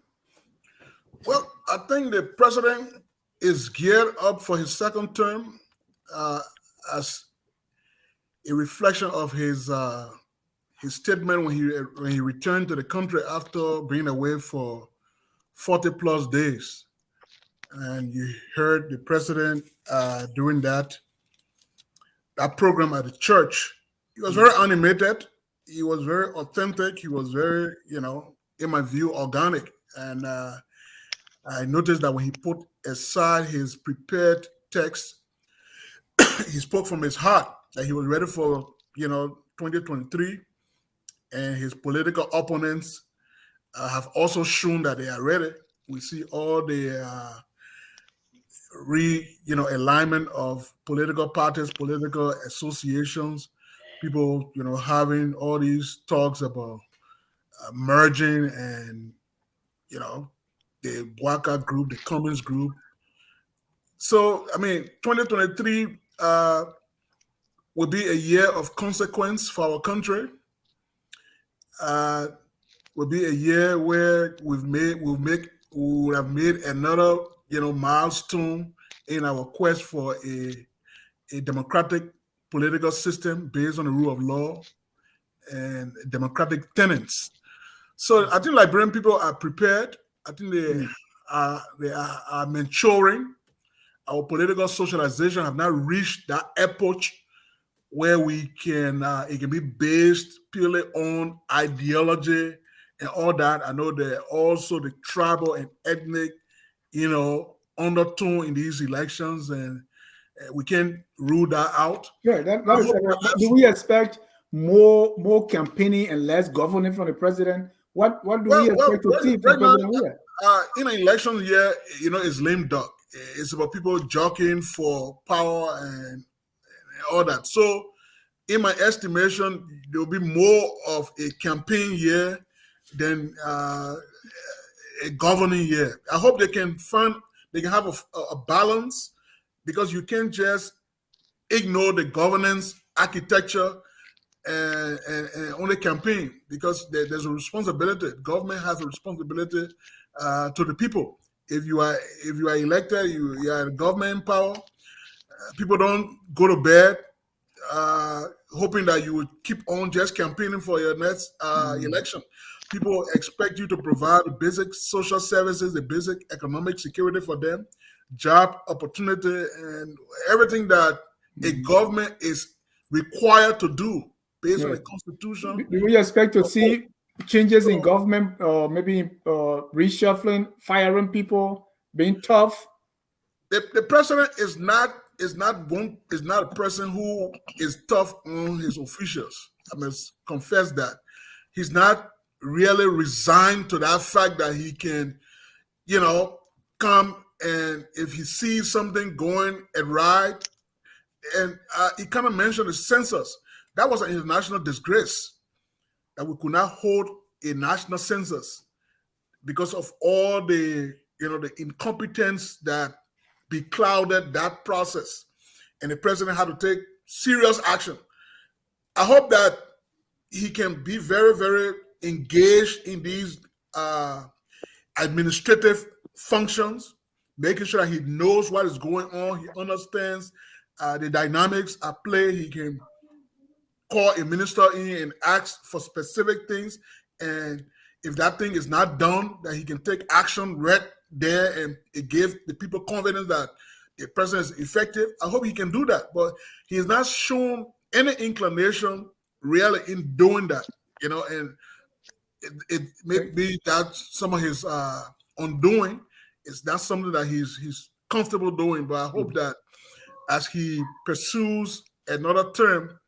Well, I think the president is geared up for his second term as a reflection of his statement when he returned to the country after being away for 40 plus days. And you heard the president doing that program at the church. He was very animated. He was very authentic. He was very, in my view, organic. And I noticed that when he put aside his prepared text, he spoke from his heart that he was ready for, 2023. And his political opponents have also shown that they are ready. We see all the alignment of political parties, political associations, people, having all these talks about merging and, the Weah group, the Cummins group. So, 2023 will be a year of consequence for our country. Will be a year where we'll have made another, milestone in our quest for a democratic political system based on the rule of law and democratic tenets. So I think Liberian people are prepared. I think they are maturing. Our political socialization have now reached that epoch where we can it can be based purely on ideology and all that. I know there also the tribal and ethnic, undertone in these elections, and we can't rule that out. Yeah, do we expect more campaigning and less governing from the president? What do we expect to see from President Weah? In an election year, it's lame duck. It's about people jockeying for power and all that. So, in my estimation, there will be more of a campaign year than a governing year. I hope they can have a balance, because you can't just ignore the governance architecture and only campaign, because there's a responsibility. Government has a responsibility to the people. If you are elected, you are government in power. People don't go to bed hoping that you would keep on just campaigning for your next election. People expect you to provide the basic social services, the basic economic security for them, job opportunity, and everything that a government is required to do based on the Constitution. Do we expect to see changes in government, maybe reshuffling, firing people, being tough? The president is not a person who is tough on his officials. I must confess that. He's not really resigned to that fact that he can, come and if he sees something going awry, and he kind of mentioned the census. That was an international disgrace that we could not hold a national census because of all the incompetence that beclouded that process, and the president had to take serious action. I hope that he can be very, very engaged in these administrative functions, making sure that he knows what is going on. He understands the dynamics at play. He can call a minister in and ask for specific things, and if that thing is not done, that he can take action right there, and it gives the people confidence that the president is effective. I hope he can do that, but he has not shown any inclination really in doing that, and it may be that some of his undoing is not something that he's comfortable doing, but I hope that as he pursues another term,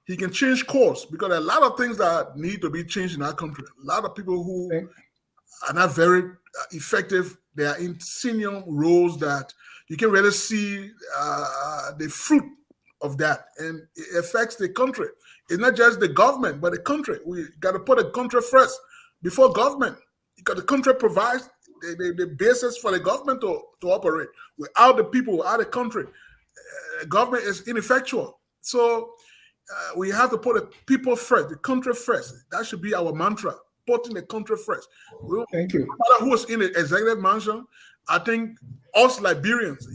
he can change course, because there are a lot of things that need to be changed in our country. A lot of people who are not very effective. They are in senior roles that you can really see the fruit of that, and it affects the country. It's not just the government, but the country. We got to put the country first before government, because the country provides the basis for the government to operate. Without the people, without the country, government is ineffectual. So we have to put the people first, the country first. That should be our mantra, putting the country first. Thank you. No matter who's in the executive mansion, I think us Liberians,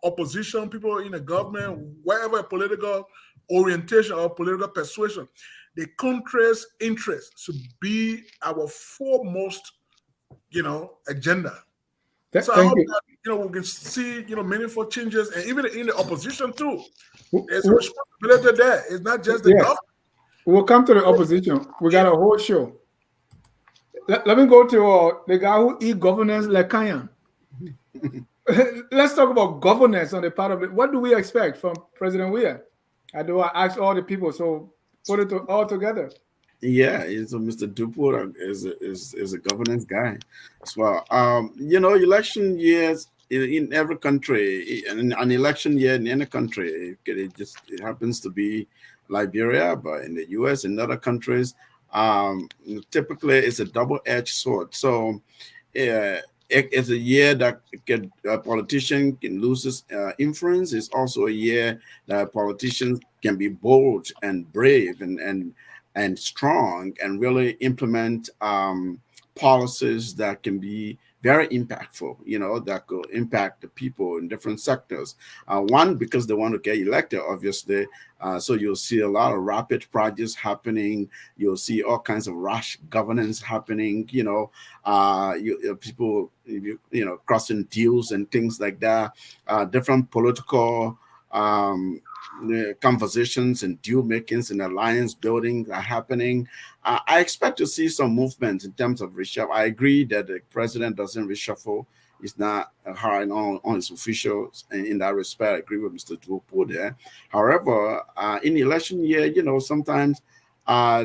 opposition, people in the government, whatever political orientation or political persuasion, the country's interest should be our foremost, agenda. So I hope that we can see meaningful changes, and even in the opposition too. There's a responsibility there. It's not just the government. We'll come to the opposition. We got a whole show. Let me go to the guy who e-governance like Kanye. Let's talk about governance on the part of it. What do we expect from President Weah? I ask all the people, so put it all together. Yeah, so Mr. Duport is a governance guy as well. Election years in every country, an election year in any country, it happens to be Liberia, but in the U.S. and other countries, typically it's a double-edged sword. So it's a year that a politician can lose his influence. It's also a year that politicians can be bold and brave and strong and really implement policies that can be very impactful, that could impact the people in different sectors. One, because they want to get elected, obviously. So you'll see a lot of rapid projects happening. You'll see all kinds of rush governance happening, people, crossing deals and things like that. Different political conversations and deal makings and alliance building are happening. I expect to see some movement in terms of reshuffle. I agree that the president doesn't reshuffle. He's not hard on his officials, and in that respect, I agree with Mr. Duport there. However, in election year, sometimes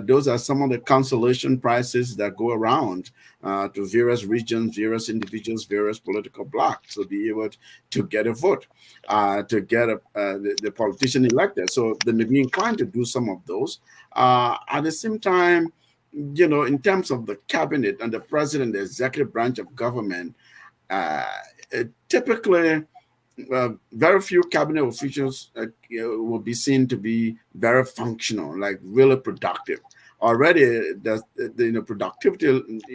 those are some of the consolation prizes that go around to various regions, various individuals, various political blocs to be able to get a vote, to get the politician elected. So they may be inclined to do some of those. At the same time, in terms of the cabinet and the president, the executive branch of government, typically, very few cabinet officials will be seen to be very functional, like really productive. Already, the productivity,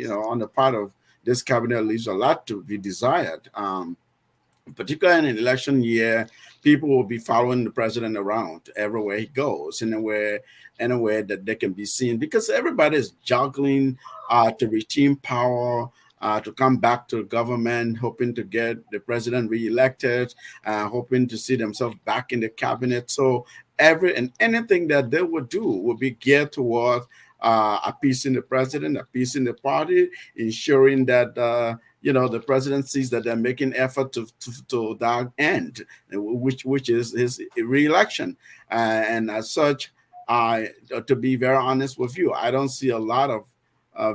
on the part of this cabinet leaves a lot to be desired. Particularly in an election year, people will be following the president around everywhere he goes, anywhere that they can be seen, because everybody is juggling to retain power, to come back to government, hoping to get the president reelected, hoping to see themselves back in the cabinet. So anything that they would do would be geared towards appeasing the president, appeasing the party, ensuring that the president sees that they're making effort to that end, which is his reelection. And as such, to be very honest with you, I don't see a lot of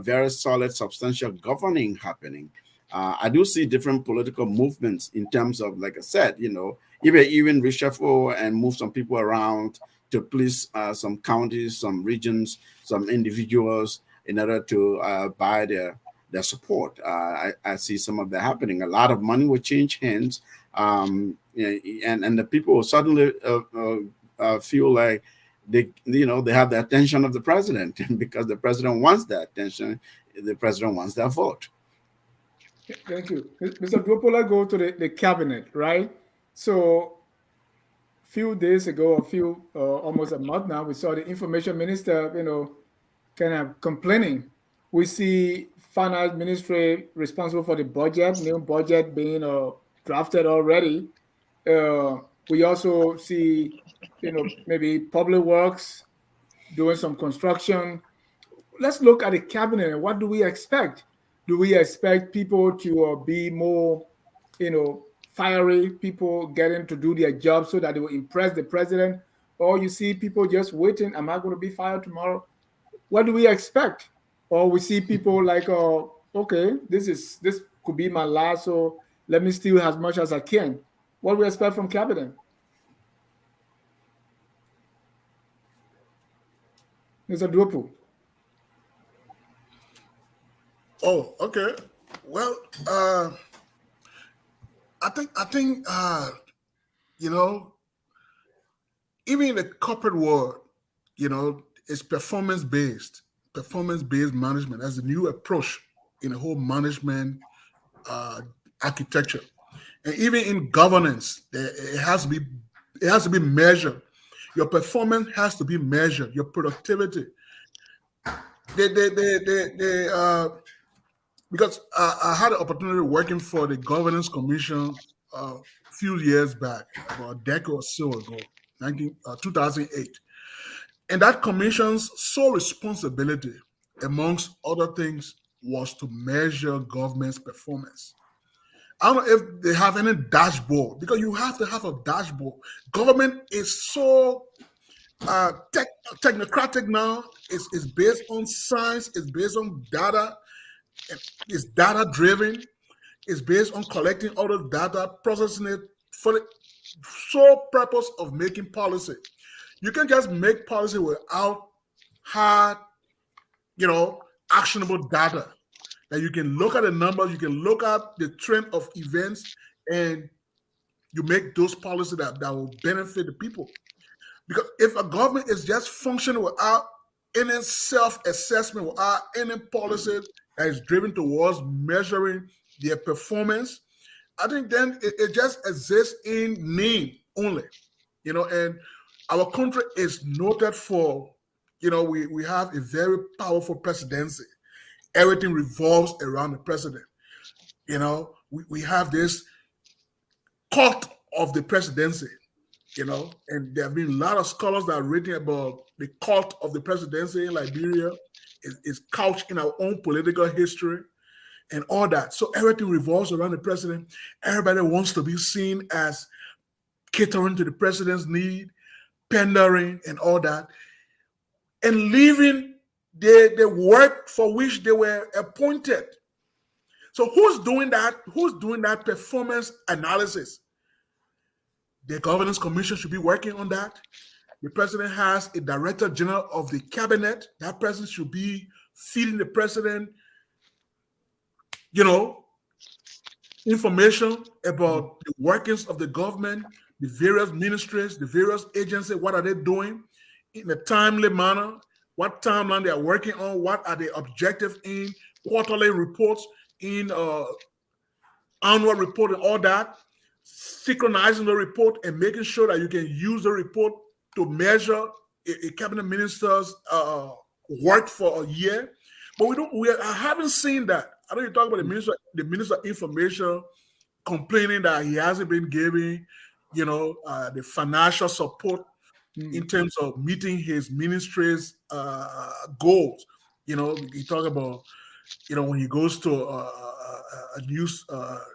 very solid, substantial governing happening. I do see different political movements in terms of, like I said, even reshuffle and move some people around to please some counties, some regions, some individuals in order to buy their support. I see some of that happening. A lot of money will change hands, and the people will suddenly feel like they have the attention of the president, because the president wants that attention. The president wants that vote. Thank you. Mr. Duport, go to the cabinet, right? So few days ago, almost a month now, we saw the information minister, kind of complaining. We see finance ministry responsible for the budget, new budget being drafted already. We also see, maybe public works doing some construction. Let's look at the cabinet. What do we expect? Do we expect people to be more, fiery, people getting to do their job so that they will impress the president? or you see people just waiting, am I going to be fired tomorrow? What do we expect? Or we see people like, okay, this could be my last, so let me steal as much as I can. What do we expect from cabinet? Mr. Duopo. Oh, okay. Well, I think you know, even in the corporate world, you know, it's performance-based management as a new approach in the whole management architecture. And even in governance, it has to be measured. Your performance has to be measured, your productivity. Because I had the opportunity working for the Governance Commission a few years back, about a decade or so ago, 2008. And that commission's sole responsibility, amongst other things, was to measure government's performance. I don't know if they have any dashboard, because you have to have a dashboard. Government is so technocratic now. It's based on science. It's based on data. It's data driven. It's based on collecting all the data, processing it for the sole purpose of making policy. You can just make policy without hard, actionable data. That you can look at the numbers, you can look at the trend of events, and you make those policies that will benefit the people. Because if a government is just functioning without any self-assessment, without any policy that is driven towards measuring their performance, I think then it just exists in name only. And our country is noted for, we have a very powerful presidency. Everything revolves around the president. We have this cult of the presidency, and there have been a lot of scholars that are written about the cult of the presidency in Liberia. It's couched in our own political history and all that. So everything revolves around the president. Everybody wants to be seen as catering to the president's need, pandering and all that, and leaving the work for which they were appointed. So who's doing that? Who's doing that performance analysis? The Governance Commission should be working on that. The president has a director general of the cabinet. That person should be feeding the president, information about the workings of the government, the various ministries, the various agencies, what are they doing in a timely manner, what timeline they are working on, what are the objectives in quarterly reports, in annual report and all that, synchronizing the report and making sure that you can use the report to measure a cabinet minister's work for a year. But I haven't seen that. I know you talk about the minister of information complaining that he hasn't been giving, the financial support in terms of meeting his ministry's goals. He talk about, when he goes to a news,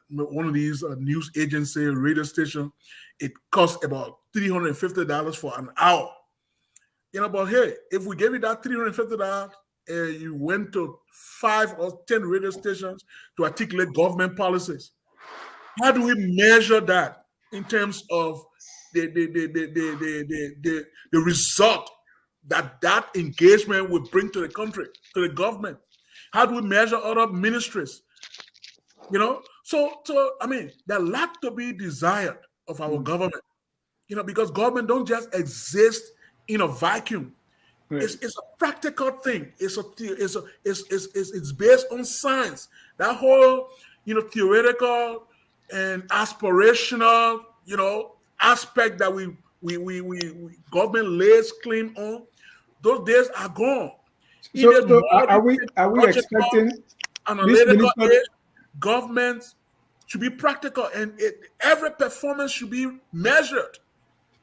one of these news agency radio station, it costs about $350 for an hour. But hey, if we gave you that $350, you went to 5 or 10 radio stations to articulate government policies. How do we measure that in terms of the result that engagement would bring to the country, to the government? How do we measure other ministries? So I mean, there are a lot to be desired of our government, because government don't just exist in a vacuum. Right. It's a practical thing. It's based on science. That whole, theoretical and aspirational, aspect that we government lays claim on, those days are gone. So are we expecting analytical government should be practical, and every performance should be measured.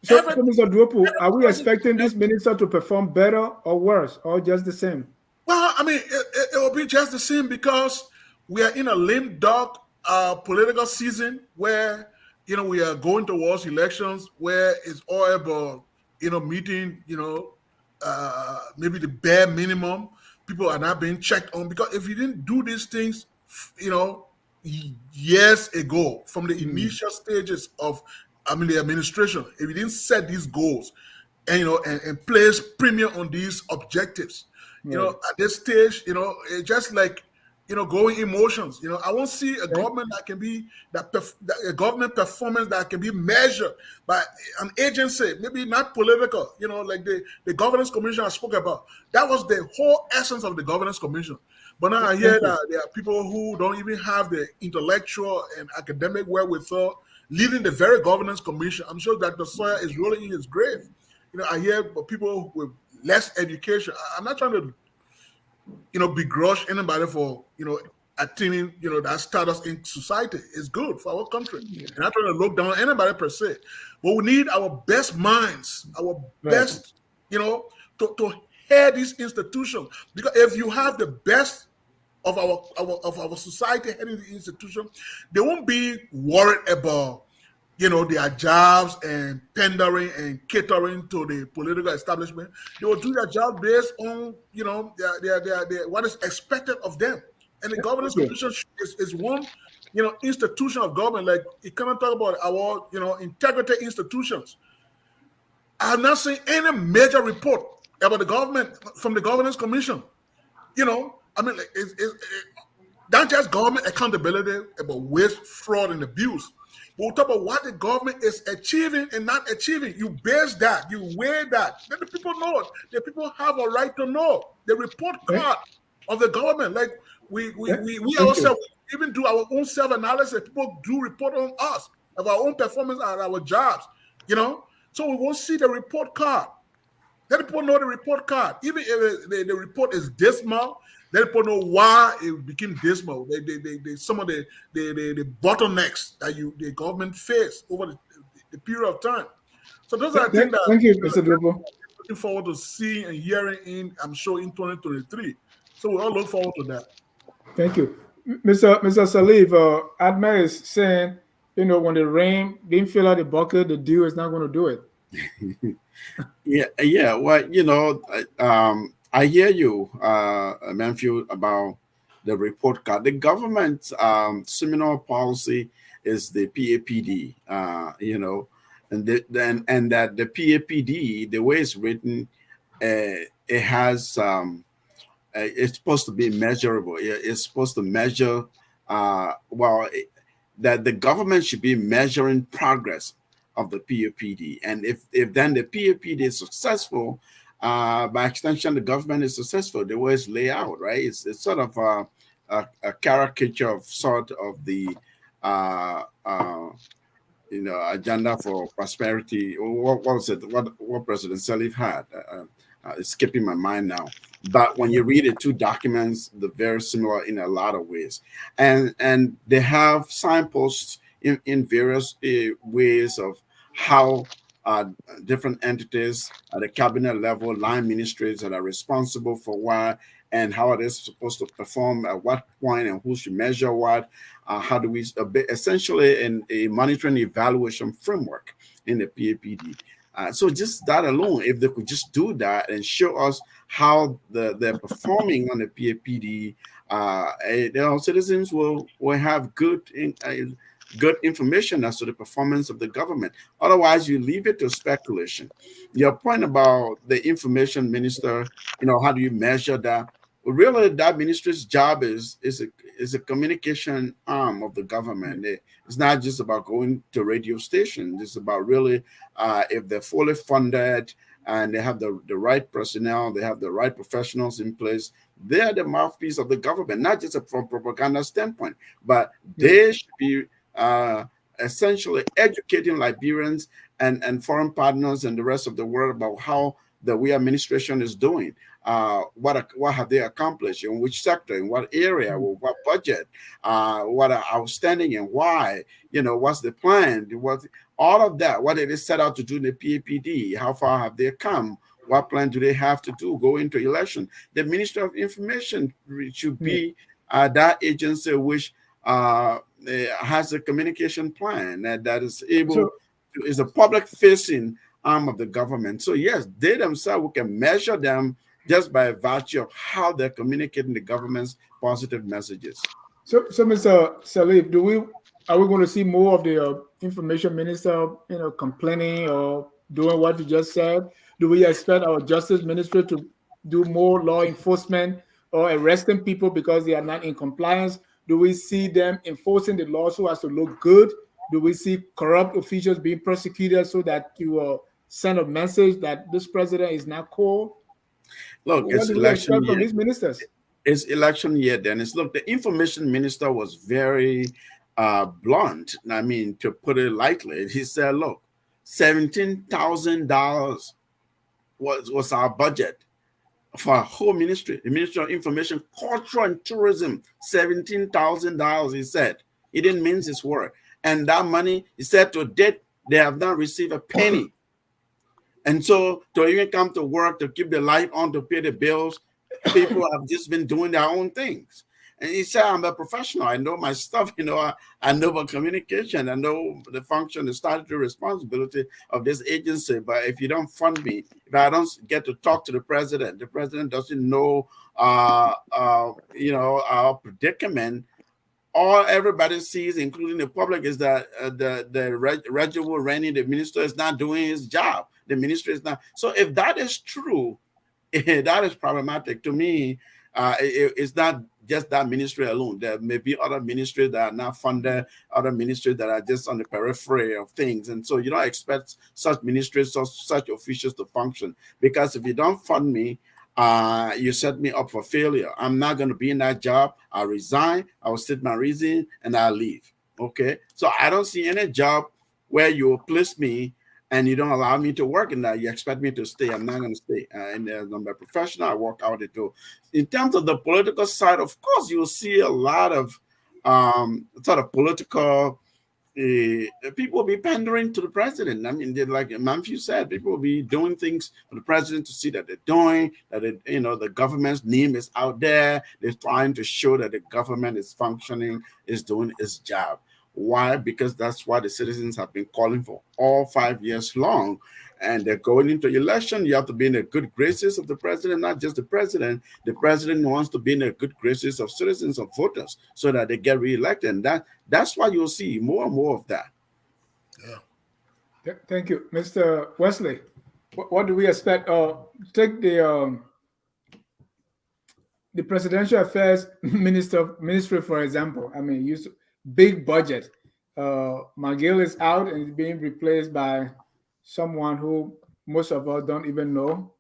So, Mr. Duopo, are we expecting this minister to perform better or worse, or just the same? Well, I mean, it will be just the same, because we are in a lame duck political season where, we are going towards elections where it's all about meeting, maybe the bare minimum. People are not being checked on because if you didn't do these things, years ago, from the initial stages of, the administration, if you didn't set these goals and and place premium on these objectives, at this stage, it's just like going emotions. I won't see a government that can be a government performance that can be measured by an agency, maybe not political. Like the governance commission I spoke about. That was the whole essence of the governance commission. But now I hear that there are people who don't even have the intellectual and academic wherewithal leading the very governance commission. I'm sure Dr. Sawyer is rolling in his grave. I hear people with less education. I'm not trying to begrudge anybody for attaining that status in society. Is good for our country. And not trying to look down on anybody per se, but we need our best minds, our best to head these institutions, because if you have the best of our society heading the institution, they won't be worried about their jobs and pandering and catering to the political establishment. They will do their job based on, their what is expected of them. And the governance commission is one, institution of government. Like, you cannot talk about our, integrity institutions. I have not seen any major report about the government from the governance commission. It's not just government accountability about waste, fraud, and abuse. We'll talk about what the government is achieving and not achieving. You base that, you weigh that. Let the people know it. The people have a right to know. The report card of the government, like we ourselves even do our own self-analysis. People do report on us of our own performance and our jobs. So we won't see the report card. Let people know the report card. Even if the report is dismal, let people know why it became dismal. Some of the bottlenecks that the government faced over the period of time. So those are things that thank you, Mr. Dropo. Looking forward to seeing and hearing I'm sure in 2023. So we all look forward to that. Thank you, Mr. Salif. Adma is saying, when the rain didn't fill out the bucket, the dew is not going to do it. Yeah. Well, I hear you, Matthew, about the report card. The government's seminal policy is the PAPD, and that the PAPD, the way it's written, it has it's supposed to be measurable. It's supposed to measure, that the government should be measuring progress of the PAPD, and if then the PAPD is successful, by extension, the government is successful. The way it's laid out, right? It's sort of a caricature of the agenda for prosperity. What was it? What President Salif had? It's skipping my mind now. But when you read the two documents, they're very similar in a lot of ways, and they have signposts in various ways of how different entities at the cabinet level, line ministries that are responsible for what, and how it is supposed to perform at what point, and who should measure what. How do we essentially in a monitoring evaluation framework in the PAPD. So just that alone, if they could just do that and show us how they're performing on the PAPD, citizens will have good information as to the performance of the government. Otherwise, you leave it to speculation. Your point about the information minister, how do you measure that? Well, really, that minister's job is a communication arm of the government. It's not just about going to radio stations. It's about really, if they're fully funded and they have the right personnel, they have the right professionals in place, they are the mouthpiece of the government, not just from propaganda standpoint, but they should be essentially educating Liberians and foreign partners and the rest of the world about how the Weah administration is doing. What have they accomplished, in which sector, in what area, what budget, what are outstanding and why, what's the plan, all of that, what it is set out to do in the PAPD, how far have they come, what plan do they have to do, go into election. The Minister of Information should be that agency which has a communication plan that is able is a public facing arm of the government. So yes, they themselves, we can measure them just by virtue of how they're communicating the government's positive messages. So Mr. Salif, are we going to see more of the information minister, complaining or doing what you just said? Do we expect our justice ministry to do more law enforcement or arresting people because they are not in compliance? Do we see them enforcing the law so as to look good? Do we see corrupt officials being prosecuted so that you will send a message that this president is not cool? Look, What it's do we election expect from year. these ministers? It's election year, Dennis. Look, the information minister was very blunt. I mean, to put it lightly, he said, look, $17,000 was our budget for our whole ministry, the Ministry of Information, Culture, and Tourism. $17,000, he said. He didn't mince his word. And that money, he said, to date, they have not received a penny. And so to even come to work, to keep the light on, to pay the bills, people have just been doing their own things. And he said, I'm a professional. I know my stuff. I know about communication. I know the function, the statutory responsibility of this agency. But if you don't fund me, if I don't get to talk to the president doesn't know, our predicament. All everybody sees, including the public, is that Reginald Rennie, the minister, is not doing his job. The ministry is not. So if that is true, that is problematic to me. It's not just that ministry alone. There may be other ministries that are not funded, other ministries that are just on the periphery of things. And so you don't expect such ministries, such officials to function. Because if you don't fund me, you set me up for failure. I'm not going to be in that job. I'll resign. I'll state my reason and I'll leave. Okay. So I don't see any job where you place me and you don't allow me to work in that. You expect me to stay. I'm not going to stay. And I'm a professional. I work out the door. In terms of the political side, of course, you'll see a lot of sort of political people will be pandering to the president. I mean, like Matthew said, people will be doing things for the president to see that they're doing, that the government's name is out there. They're trying to show that the government is functioning, is doing its job. Why? Because that's what the citizens have been calling for all 5 years long. And they're going into election. You have to be in the good graces of the president, not just the president. The president wants to be in the good graces of citizens, of voters, so that they get reelected. And that's why you'll see more and more of that. Yeah. Thank you. Mr. Wesley, what do we expect? Take the presidential affairs ministry, for example. I mean, use big budget. McGill is out and is being replaced by someone who most of us don't even know.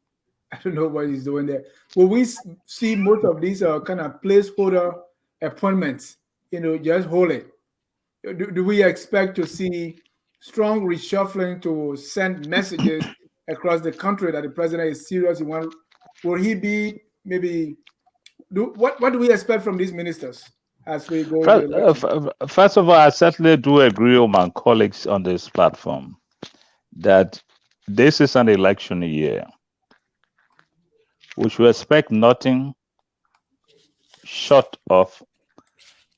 I don't know what he's doing there. Will we see most of these kind of placeholder appointments, just hold it? Do we expect to see strong reshuffling to send messages across the country that the president is serious? Will he be maybe? What do we expect from these ministers as we go into the election? First of all, I certainly do agree with my colleagues on this platform that this is an election year. We should expect nothing short of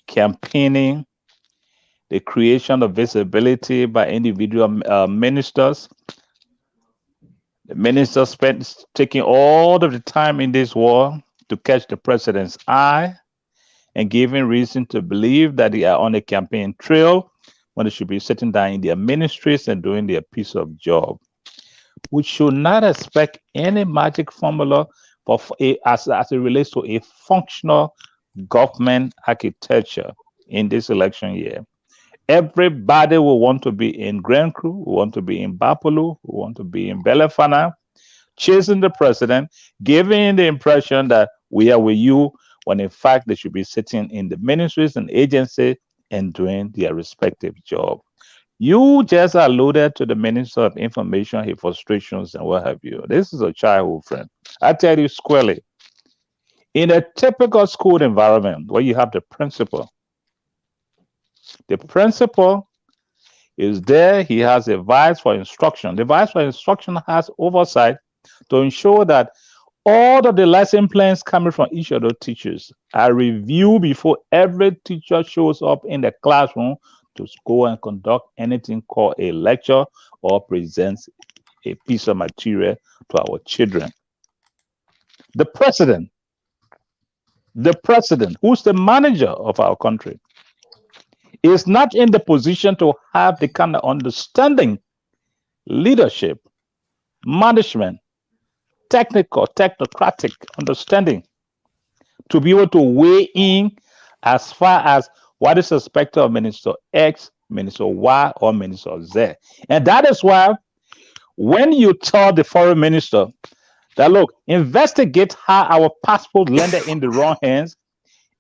campaigning, the creation of visibility by individual ministers. The ministers spent taking all of the time in this war to catch the president's eye and giving reason to believe that they are on a campaign trail when they should be sitting down in their ministries and doing their piece of job. We should not expect any magic formula as it relates to a functional government architecture in this election year. Everybody will want to be in Grand Cru, will want to be in Bapolu, will want to be in Belefana, chasing the president, giving the impression that we are with you, when in fact they should be sitting in the ministries and agencies and doing their respective job. You just alluded to the Minister of Information, his frustrations and what have you. This is a childhood friend. I tell you squarely, in a typical school environment where you have the principal is there, he has a vice for instruction. The vice for instruction has oversight to ensure that all of the lesson plans coming from each of the teachers are reviewed before every teacher shows up in the classroom to go and conduct anything called a lecture or presents a piece of material to our children. The president, who's the manager of our country, is not in the position to have the kind of understanding, leadership, management, technocratic understanding to be able to weigh in as far as what is expected of Minister X, Minister Y, or Minister Z. And that is why when you tell the foreign minister that, look, investigate how our passport landed in the wrong hands,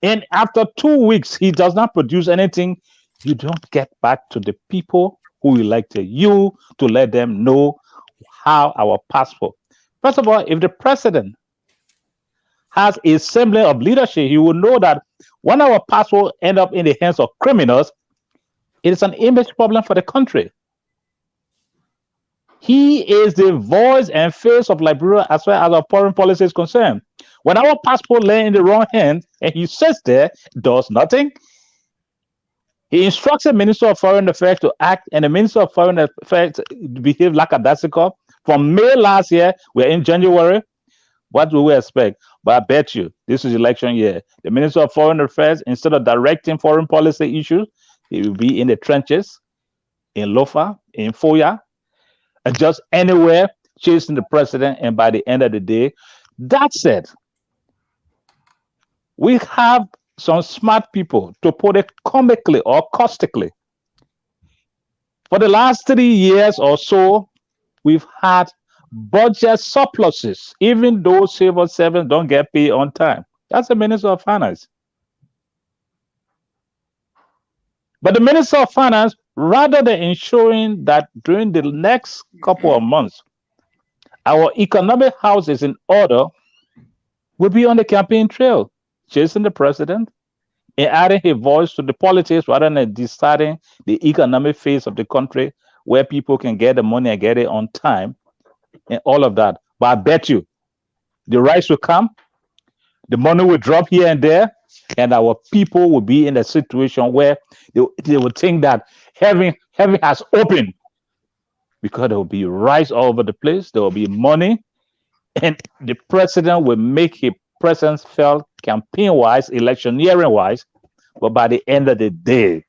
and after 2 weeks, he does not produce anything, you don't get back to the people who elected you to let them know how our passport. First of all, if the president has a semblance of leadership, he will know that when our passport end up in the hands of criminals, it is an image problem for the country. He is the voice and face of Liberia as far as our foreign policy is concerned. When our passport lands in the wrong hands and he sits there, does nothing, he instructs the Minister of Foreign Affairs to act, and the Minister of Foreign Affairs behave lackadaisical. From May last year, we're in January. What do we expect? But I bet you, this is election year. The Minister of Foreign Affairs, instead of directing foreign policy issues, he will be in the trenches, in Lofa, in Foya, and just anywhere chasing the president. And by the end of the day, that said, we have some smart people, to put it comically or caustically. For the last 3 years or so, we've had budget surpluses, even though civil servants don't get paid on time. That's the Minister of Finance. But the Minister of Finance, rather than ensuring that during the next couple of months, our economic house is in order, will be on the campaign trail, chasing the president and adding his voice to the politics rather than deciding the economic phase of the country where people can get the money and get it on time and all of that. But I bet you the rice will come, the money will drop here and there, and our people will be in a situation where they will think that heaven has opened, because there will be rice all over the place, there will be money, and the president will make his presence felt campaign-wise, electioneering-wise, but by the end of the day,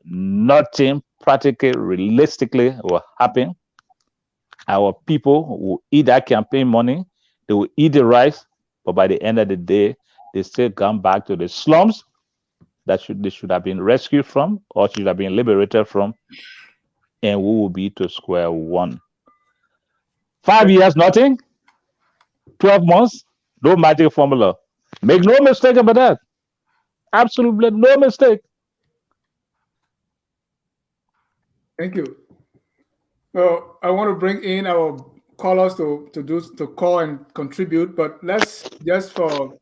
nothing practically, realistically will happen. Our people will eat that campaign money, they will eat the rice, but by the end of the day, they still come back to the slums that they should have been rescued from or should have been liberated from, and we will be to square one. 5 years, nothing. 12 months, no magic formula. Make no mistake about that. Absolutely no mistake. Thank you. Well, I want to bring in our callers to call and contribute, but let's just for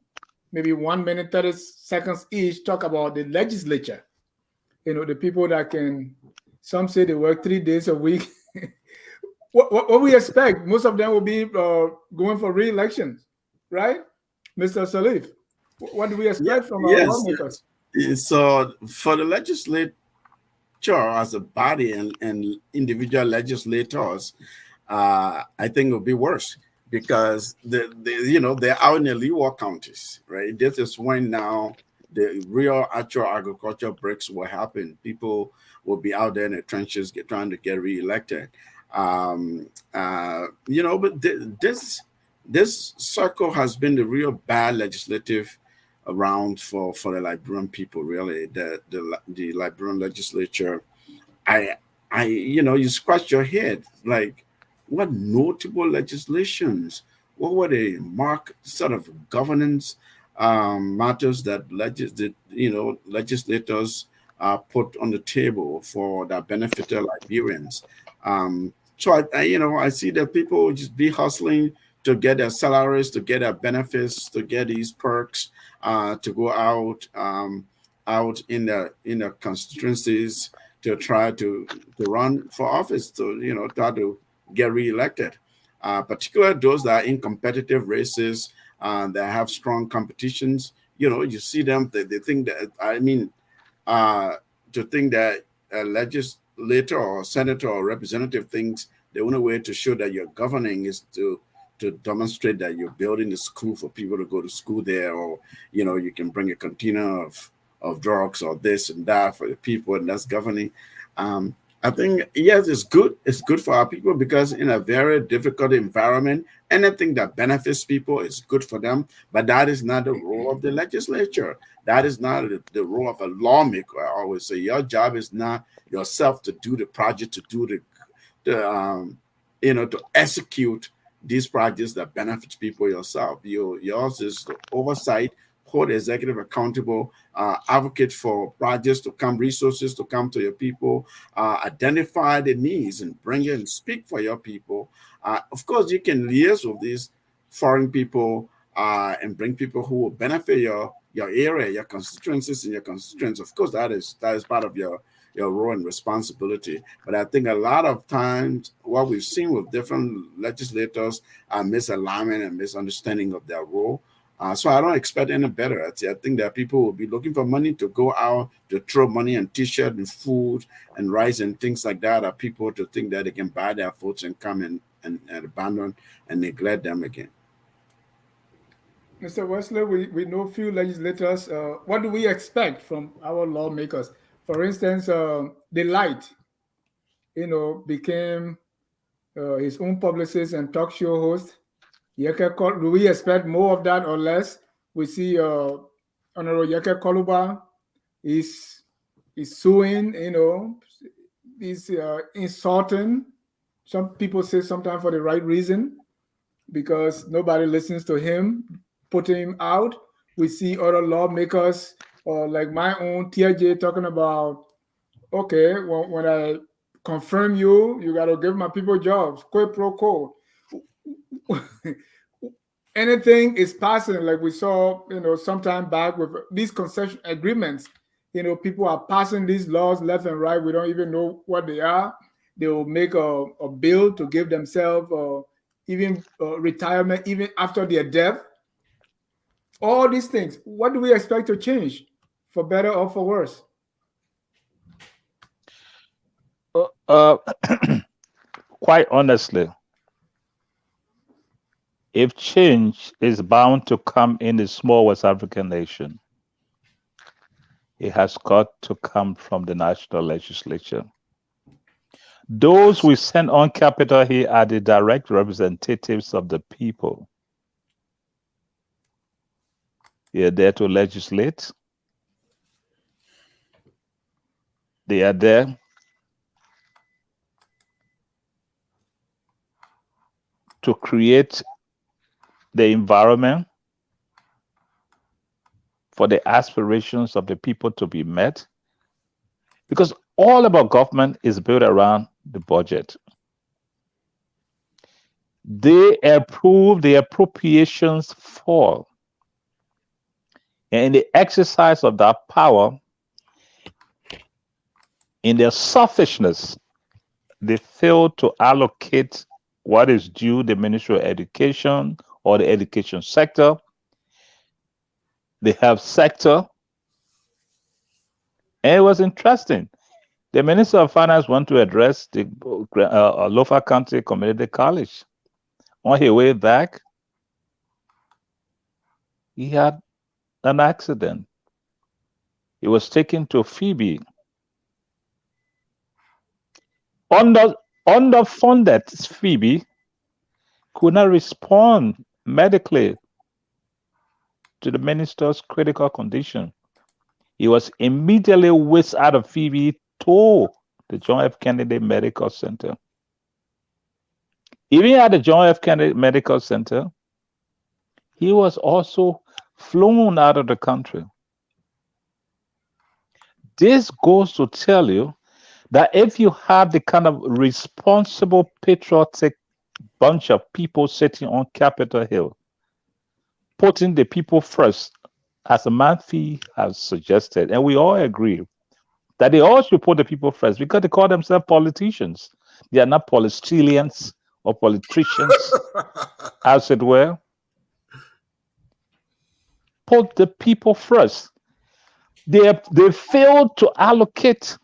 maybe 1 minute, 30 seconds each talk about the legislature. You know, the people that can, some say they work 3 days a week. What we expect, most of them will be going for re-elections, right? Mr. Salif, what do we expect from our lawmakers? So for the legislature as a body and individual legislators, I think it will be worse, because they're out in the leeward counties, right? This is when now the real actual agriculture breaks will happen. People will be out there in the trenches trying to get reelected. But this circle has been the real bad legislative around for the Liberian people. Really, the Liberian legislature. You scratch your head, like, what notable legislations? What were the sort of governance matters that legislators put on the table for that benefited Liberians? So I see that people just be hustling to get their salaries, to get their benefits, to get these perks, to go out in the constituencies to try to run for office, to try to get reelected. Particularly those that are in competitive races that have strong competitions. You see them, they think that, to think that legislator or senator or representative thinks the only way to show that you're governing is to demonstrate that you're building a school for people to go to school there, or you can bring a container of drugs or this and that for the people, and that's governing. I think yes, it's good. It's good for our people because in a very difficult environment, anything that benefits people is good for them. But that is not the role of the legislature. That is not the role of a lawmaker. I always say your job is not yourself to do the project, to do to execute these projects that benefits people yourself. Yours is the oversight, hold the executive accountable, advocate for projects to come, resources to come to your people, identify the needs and bring it and speak for your people. Of course, you can liaise with these foreign people and bring people who will benefit your area, your constituencies and your constituents. Of course, that is part of your role and responsibility. But I think a lot of times what we've seen with different legislators are misalignment and misunderstanding of their role. So I don't expect any better. I think that people will be looking for money to go out to throw money and T-shirt and food and rice and things like that are people to think that they can buy their votes and come and abandon and neglect them again. Mr. Wesley, we know few legislators. What do we expect from our lawmakers? For instance, the light, became his own publicist and talk show host. Do we expect more of that or less? We see Honorable Yeke Koluba is suing, he's insulting. Some people say sometimes for the right reason because nobody listens to him, putting him out. We see other lawmakers like my own TJ talking about, okay, when I confirm you got to give my people jobs, quid pro quo. Anything is passing, like we saw, sometime back with these concession agreements. People are passing these laws left and right. We don't even know what they are. They will make a bill to give themselves even retirement, even after their death. All these things. What do we expect to change, for better or for worse? Quite honestly, if change is bound to come in the small West African nation, it has got to come from the national legislature. Those we send on Capitol Hill are the direct representatives of the people. They are there to legislate. They are there to create the environment for the aspirations of the people to be met. Because all about government is built around the budget. They approve the appropriations for. And in the exercise of that power, in their selfishness, they fail to allocate what is due the Ministry of Education or the education sector, the health sector. And it was interesting. The Minister of Finance went to address the Lofa County Community College. On his way back, he had an accident. He was taken to Phoebe. Underfunded Phoebe could not respond medically to the minister's critical condition. He was immediately whisked out of Phoebe to the John F. Kennedy Medical Center. Even at the John F. Kennedy Medical Center, he was also flown out of the country. This goes to tell you that if you have the kind of responsible, patriotic bunch of people sitting on Capitol Hill, putting the people first, as Matthew has suggested, and we all agree that they all should put the people first because they call themselves politicians. They are not politicians or politicians, as it were. Put the people first. They failed to allocate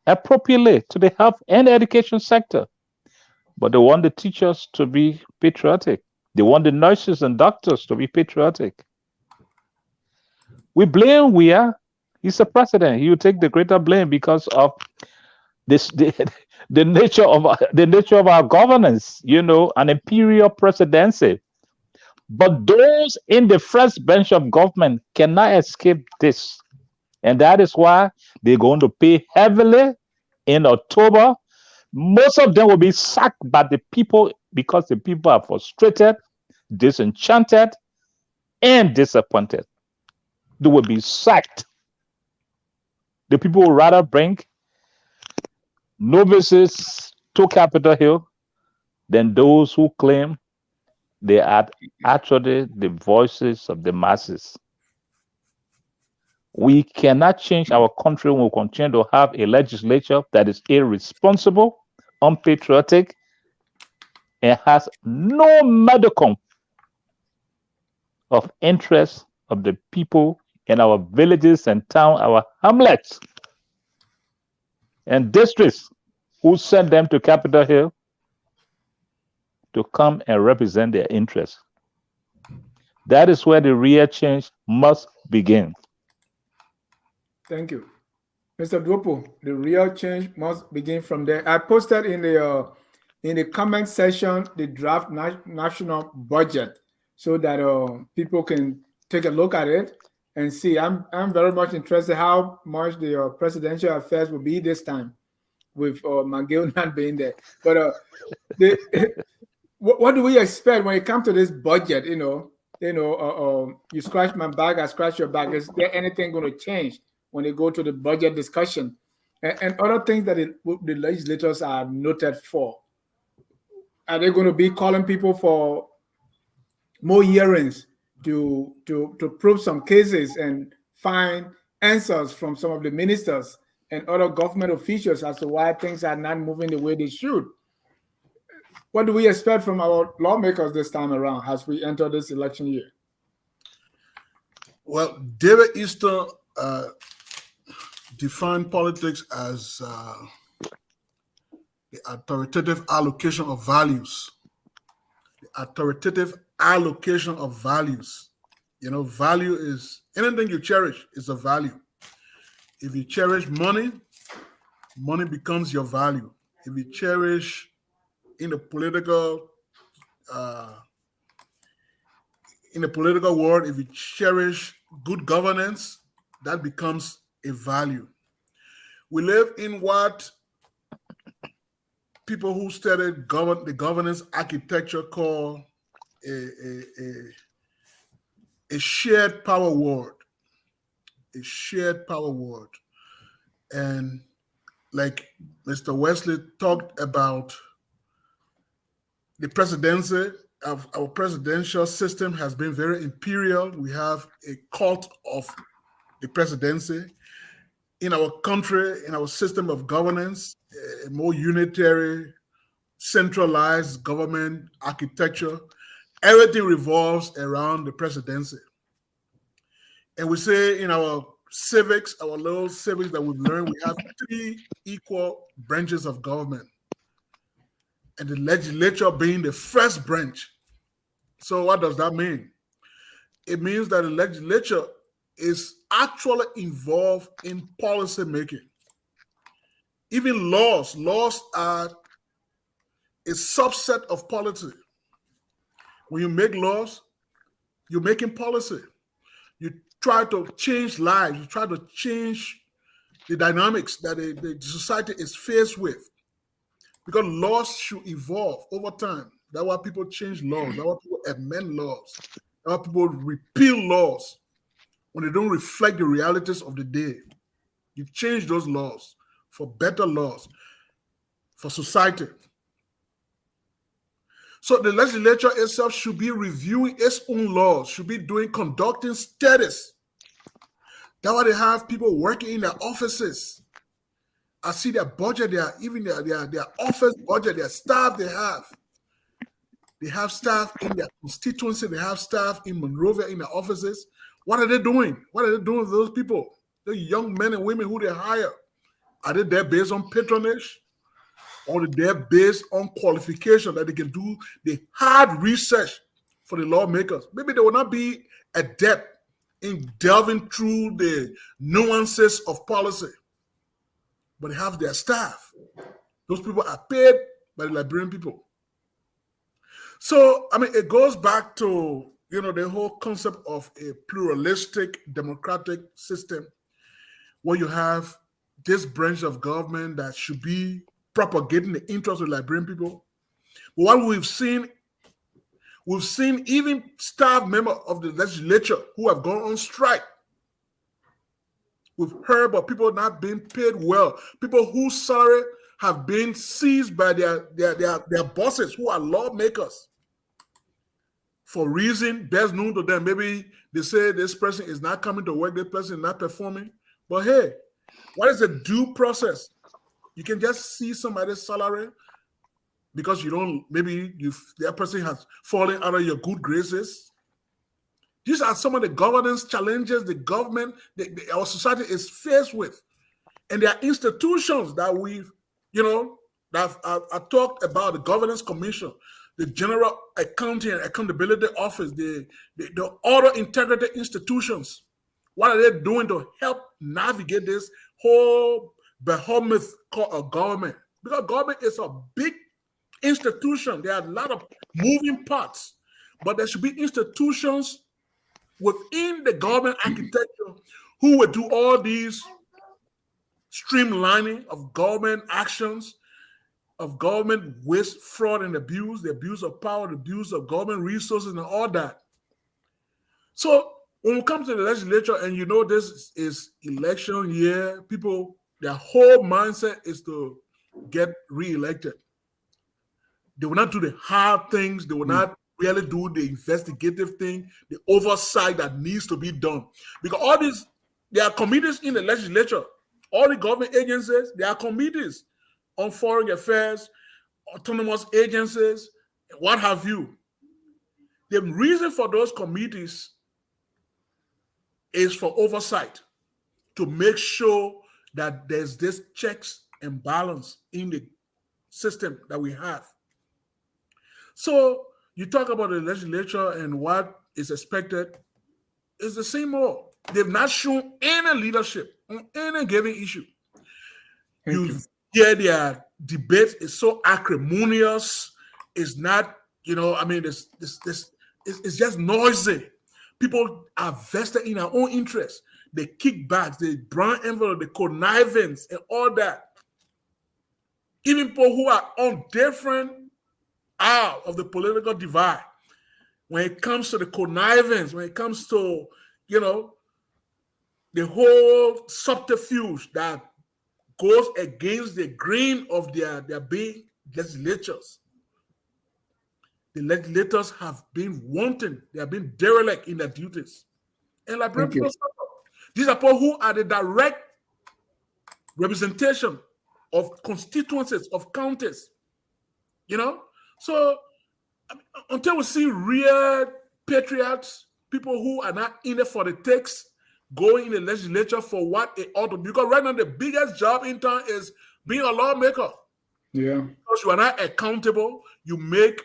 appropriately to the health and education sector. But they want the teachers to be patriotic. They want the nurses and doctors to be patriotic. We blame Weah. He's the president. He will take the greater blame because of this the nature of our governance, an imperial presidency. But those in the first bench of government cannot escape this. And that is why they're going to pay heavily in October. Most of them will be sacked by the people because the people are frustrated, disenchanted, and disappointed. They will be sacked. The people would rather bring novices to Capitol Hill than those who claim they are actually the voices of the masses. We cannot change our country when we continue to have a legislature that is irresponsible, unpatriotic, and has no modicum of interest of the people in our villages and towns, our hamlets and districts who sent them to Capitol Hill to come and represent their interests. That is where the real change must begin. Thank you. Mr. Duopo, the real change must begin from there. I posted in the comment section the draft national budget so that people can take a look at it and see. I'm very much interested how much the presidential affairs will be this time with McGill not being there. But what do we expect when it comes to this budget? You scratch my back, I scratch your back. Is there anything going to change when they go to the budget discussion and other things that the legislators are noted for? Are they going to be calling people for more hearings to prove some cases and find answers from some of the ministers and other government officials as to why things are not moving the way they should? What do we expect from our lawmakers this time around as we enter this election year? Well, David Easter defined politics as the authoritative allocation of values. The authoritative allocation of values. Value is anything you cherish is a value. If you cherish money, money becomes your value. If you cherish in the political world, if you cherish good governance, that becomes a value. We live in what people who studied the governance architecture call a shared power world. A shared power world. And like Mr. Wesley talked about, the presidency of our presidential system has been very imperial. We have a cult of the presidency. In our country, in our system of governance, a more unitary, centralized government architecture, everything revolves around the presidency. And we say in our civics, our little civics that we've learned, we have 3 equal branches of government, and the legislature being the first branch. So what does that mean? It means that the legislature is actually involved in policy making. Even laws are a subset of policy. When you make laws, you're making policy. You try to change lives. You try to change the dynamics that the society is faced with. Because laws should evolve over time. That's why people change laws. That's why people amend laws. That's why people repeal laws when they don't reflect the realities of the day. You change those laws for better laws for society. So the legislature itself should be reviewing its own laws, should be conducting studies. That's why they have people working in their offices. I see their budget, their office budget, their staff they have. They have staff in their constituency, they have staff in Monrovia in their offices. What are they doing? What are they doing with those people? The young men and women who they hire Are they there based on patronage? Or are they there based on qualification that they can do the hard research for the lawmakers? Maybe they will not be adept in delving through the nuances of policy, but they have their staff. Those people are paid by the Liberian people. So, I mean, it goes back to, the whole concept of a pluralistic democratic system where you have this branch of government that should be propagating the interests of Liberian people. But what we've seen even staff members of the legislature who have gone on strike. We've heard about people not being paid well, people whose salary have been seized by their bosses who are lawmakers for reason best known to them. Maybe they say this person is not coming to work, this person is not performing. But hey, what is the due process? You can just see somebody's salary because that person has fallen out of your good graces. These are some of the governance challenges the government, our society is faced with. And there are institutions that I talked about, the Governance Commission, the General Accounting and Accountability Office, the Order Integrity Institutions. What are they doing to help navigate this whole behemoth called a government? Because government is a big institution. There are a lot of moving parts, but there should be institutions within the government architecture who would do all these streamlining of government actions, of government waste, fraud, and abuse, the abuse of power, the abuse of government resources, and all that. So when we come to the legislature, and this is election year, people, their whole mindset is to get re-elected. They will not do the hard things. They will not really do the investigative thing, the oversight that needs to be done. Because there are committees in the legislature. All the government agencies, there are committees on foreign affairs, autonomous agencies, what have you. The reason for those committees is for oversight, to make sure that there's this checks and balance in the system that we have. So you talk about the legislature and what is expected. It's the same role. They've not shown any leadership on any given issue. You hear their debate is so acrimonious. It's not, it's just noisy. People are vested in their own interests. The kickbacks, the brown envelope, the connivance, and all that. Even people who are on different ends of the political divide, when it comes to the connivance, when it comes to, the whole subterfuge that goes against the grain of their being legislatures. The legislators have been wanting, they have been derelict in their duties. And these are people who are the direct representation of constituencies, of counties. So until we see real patriots, people who are not in it for the takes, going in the legislature for what it ought to be. Because right now the biggest job in town is being a lawmaker. Yeah. Because you are not accountable. You make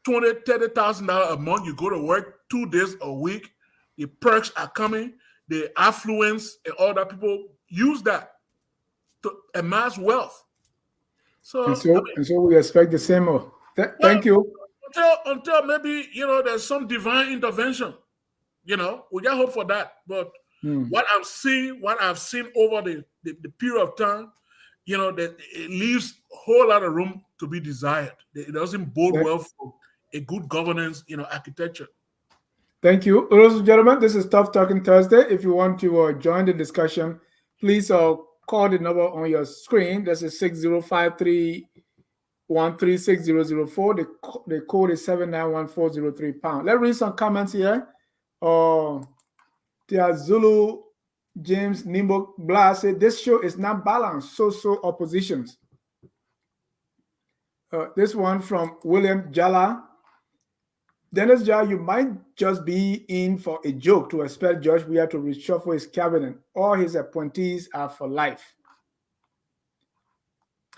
$20,000, $30,000 a month. You go to work 2 days a week. The perks are coming. The affluence and all that, people use that to amass wealth. So we expect the same. Thank you. Until maybe there's some divine intervention. We just hope for that. But what I've seen over the period of time, that it leaves a whole lot of room to be desired. It doesn't bode well for a good governance, architecture. Thank you. Ladies and gentlemen, this is Tough Talking Thursday. If you want to join the discussion, please call the number on your screen. That's 6053-136-004. The code is 791403#. Let's read some comments here. Tia Zulu James Nimbo Blah said this show is not balanced, so oppositions. This one from William Jala. Dennis Jha, you might just be in for a joke to expect Judge Weah to reshuffle his cabinet. All his appointees are for life.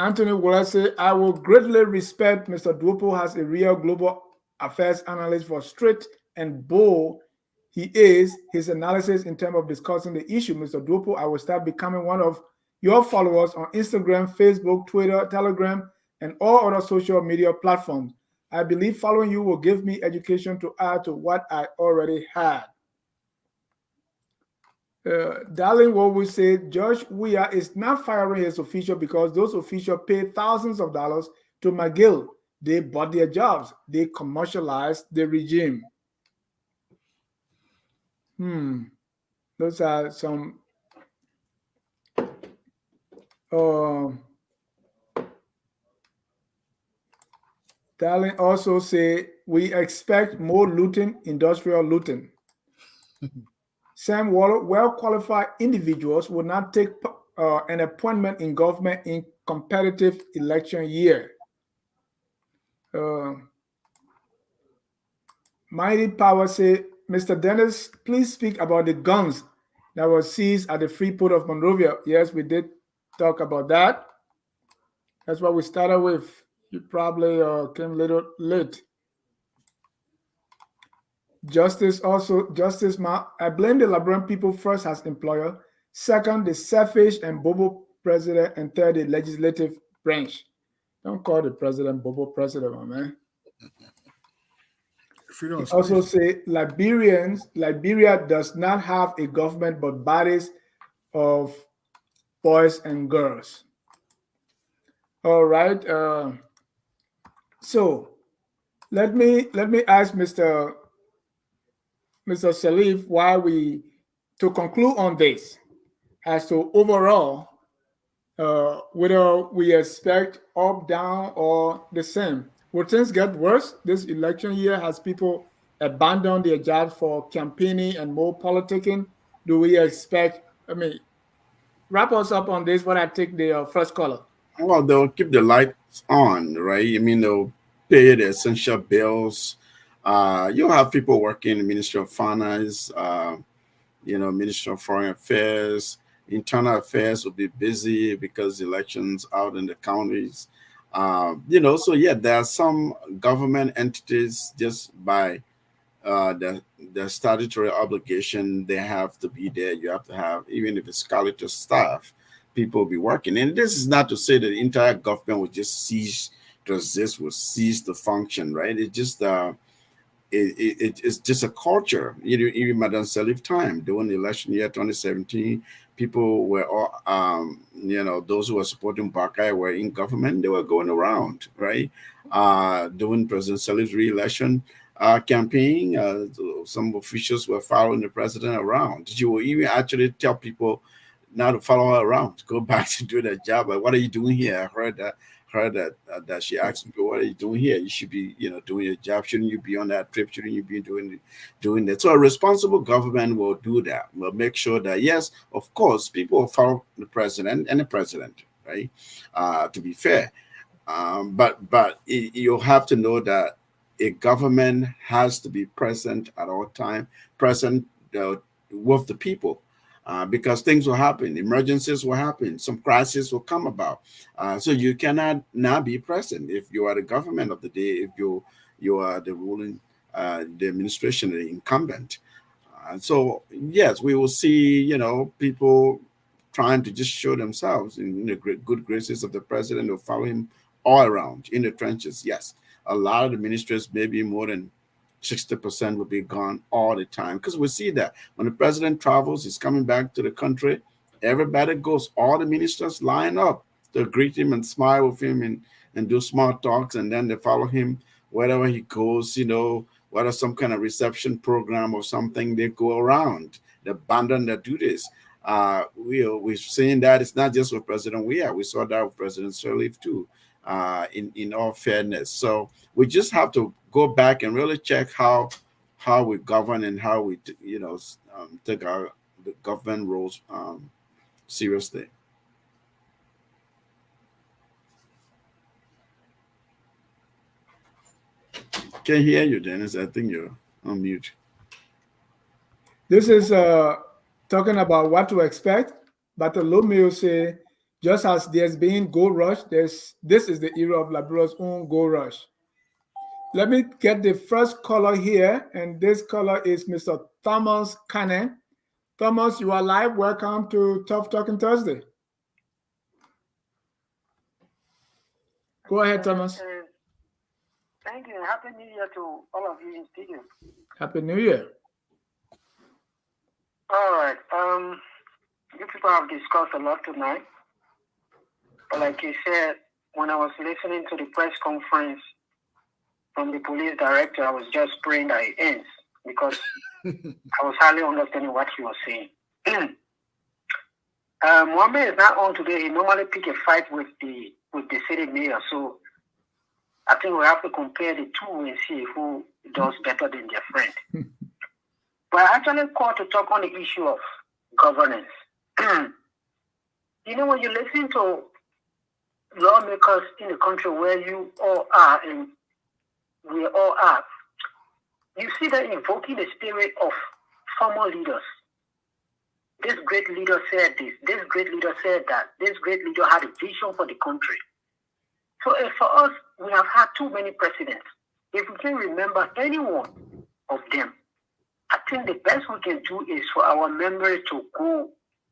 Anthony Wallace say, I will greatly respect Mr. Duopo as a real global affairs analyst for straight and bold he is. His analysis in terms of discussing the issue, Mr. Duopo, I will start becoming one of your followers on Instagram, Facebook, Twitter, Telegram, and all other social media platforms. I believe following you will give me education to add to what I already had. Darling, what we say, Judge Weah is not firing his official because those officials pay thousands of dollars to McGill. They bought their jobs. They commercialized the regime. Those are some. Darling also say we expect more looting, industrial looting. Sam Waller, well-qualified individuals will not take an appointment in government in competitive election year. Mighty Power say, Mr. Dennis, please speak about the guns that were seized at the Freeport of Monrovia. Yes, we did talk about that. That's what we started with. You probably came a little late. Justice, I blame the Liberian people first as employer, second, the selfish and bobo president, and third, the legislative branch. Don't call the president bobo president, my man. Also say Liberia does not have a government but bodies of boys and girls. All right. So let me ask Mr. Salif why to conclude on this as to overall whether we expect up, down, or the same. Will things get worse? This election year has people abandoned their jobs for campaigning and more politicking. Do we expect? Wrap us up on this. When I take the first caller. Well, they'll keep the lights on, right? I mean, they'll pay the essential bills. You'll have people working in the Ministry of Finance, Ministry of Foreign Affairs. Internal affairs will be busy because elections out in the counties. So yeah, there are some government entities just by the statutory obligation, they have to be there. You have to have, even if it's college staff, people will be working. And this is not to say that the entire government will just cease to exist, will cease to function, right? It's just it's just a culture. Even Madam Salif time during the election year 2017, people were all, those who were supporting Barkai were in government. They were going around, right? During President Salif's re-election campaign, some officials were following the president around. You will even actually tell people not to follow her around, go back to do their job. Like, what are you doing here? I heard that she asked me, what are you doing here? You should be, doing your job. Shouldn't you be on that trip? Shouldn't you be doing that? So a responsible government will do that. Will make sure that, yes, of course, people will follow the president and the president, right? To be fair. But you'll have to know that a government has to be present at all time, present with the people. Because things will happen, emergencies will happen, some crisis will come about. So you cannot now be present if you are the government of the day, if you are the ruling, the administration, the incumbent. So yes, we will see, people trying to just show themselves in the good graces of the president, who follow him all around in the trenches. Yes, a lot of the ministers, maybe more than 60% will be gone all the time, because we see that when the president travels, he's coming back to the country, everybody goes, all the ministers line up to greet him and smile with him and do small talks, and then they follow him wherever he goes, whether some kind of reception program or something, they go around, they abandon their duties. We've seen that it's not just with President Weah, we saw that with President Sirleaf too, in all fairness. So we just have to go back and really check how we govern and how we take our the government roles seriously. Can't hear you, Dennis. I think you're on mute. This is talking about what to expect, but Lomeo say Just as there's been gold rush, this is the era of Liberia's own gold rush. Let me get the first caller here, and this caller is Mr. Thomas Kane. Thomas, you are live. Welcome to Tough Talking Thursday. Go ahead, Thomas. Thank you. Happy New Year to all of you in studio. Happy New Year. All right. You people have discussed a lot tonight. But like you said, when I was listening to the press conference from the police director, I was just praying that it ends because I was hardly understanding what he was saying. Mohammed is not on today. He normally pick a fight with the city mayor. So I think we have to compare the two and see who does better than their friend. But I actually called to talk on the issue of governance. You know, when you listen to lawmakers in the country where you all are and we all are, you see them invoking the spirit of former leaders. This great leader said this, this great leader said that, this great leader had a vision for the country. So for us, we have had too many presidents. If we can remember any one of them, I think the best we can do is for our memory to go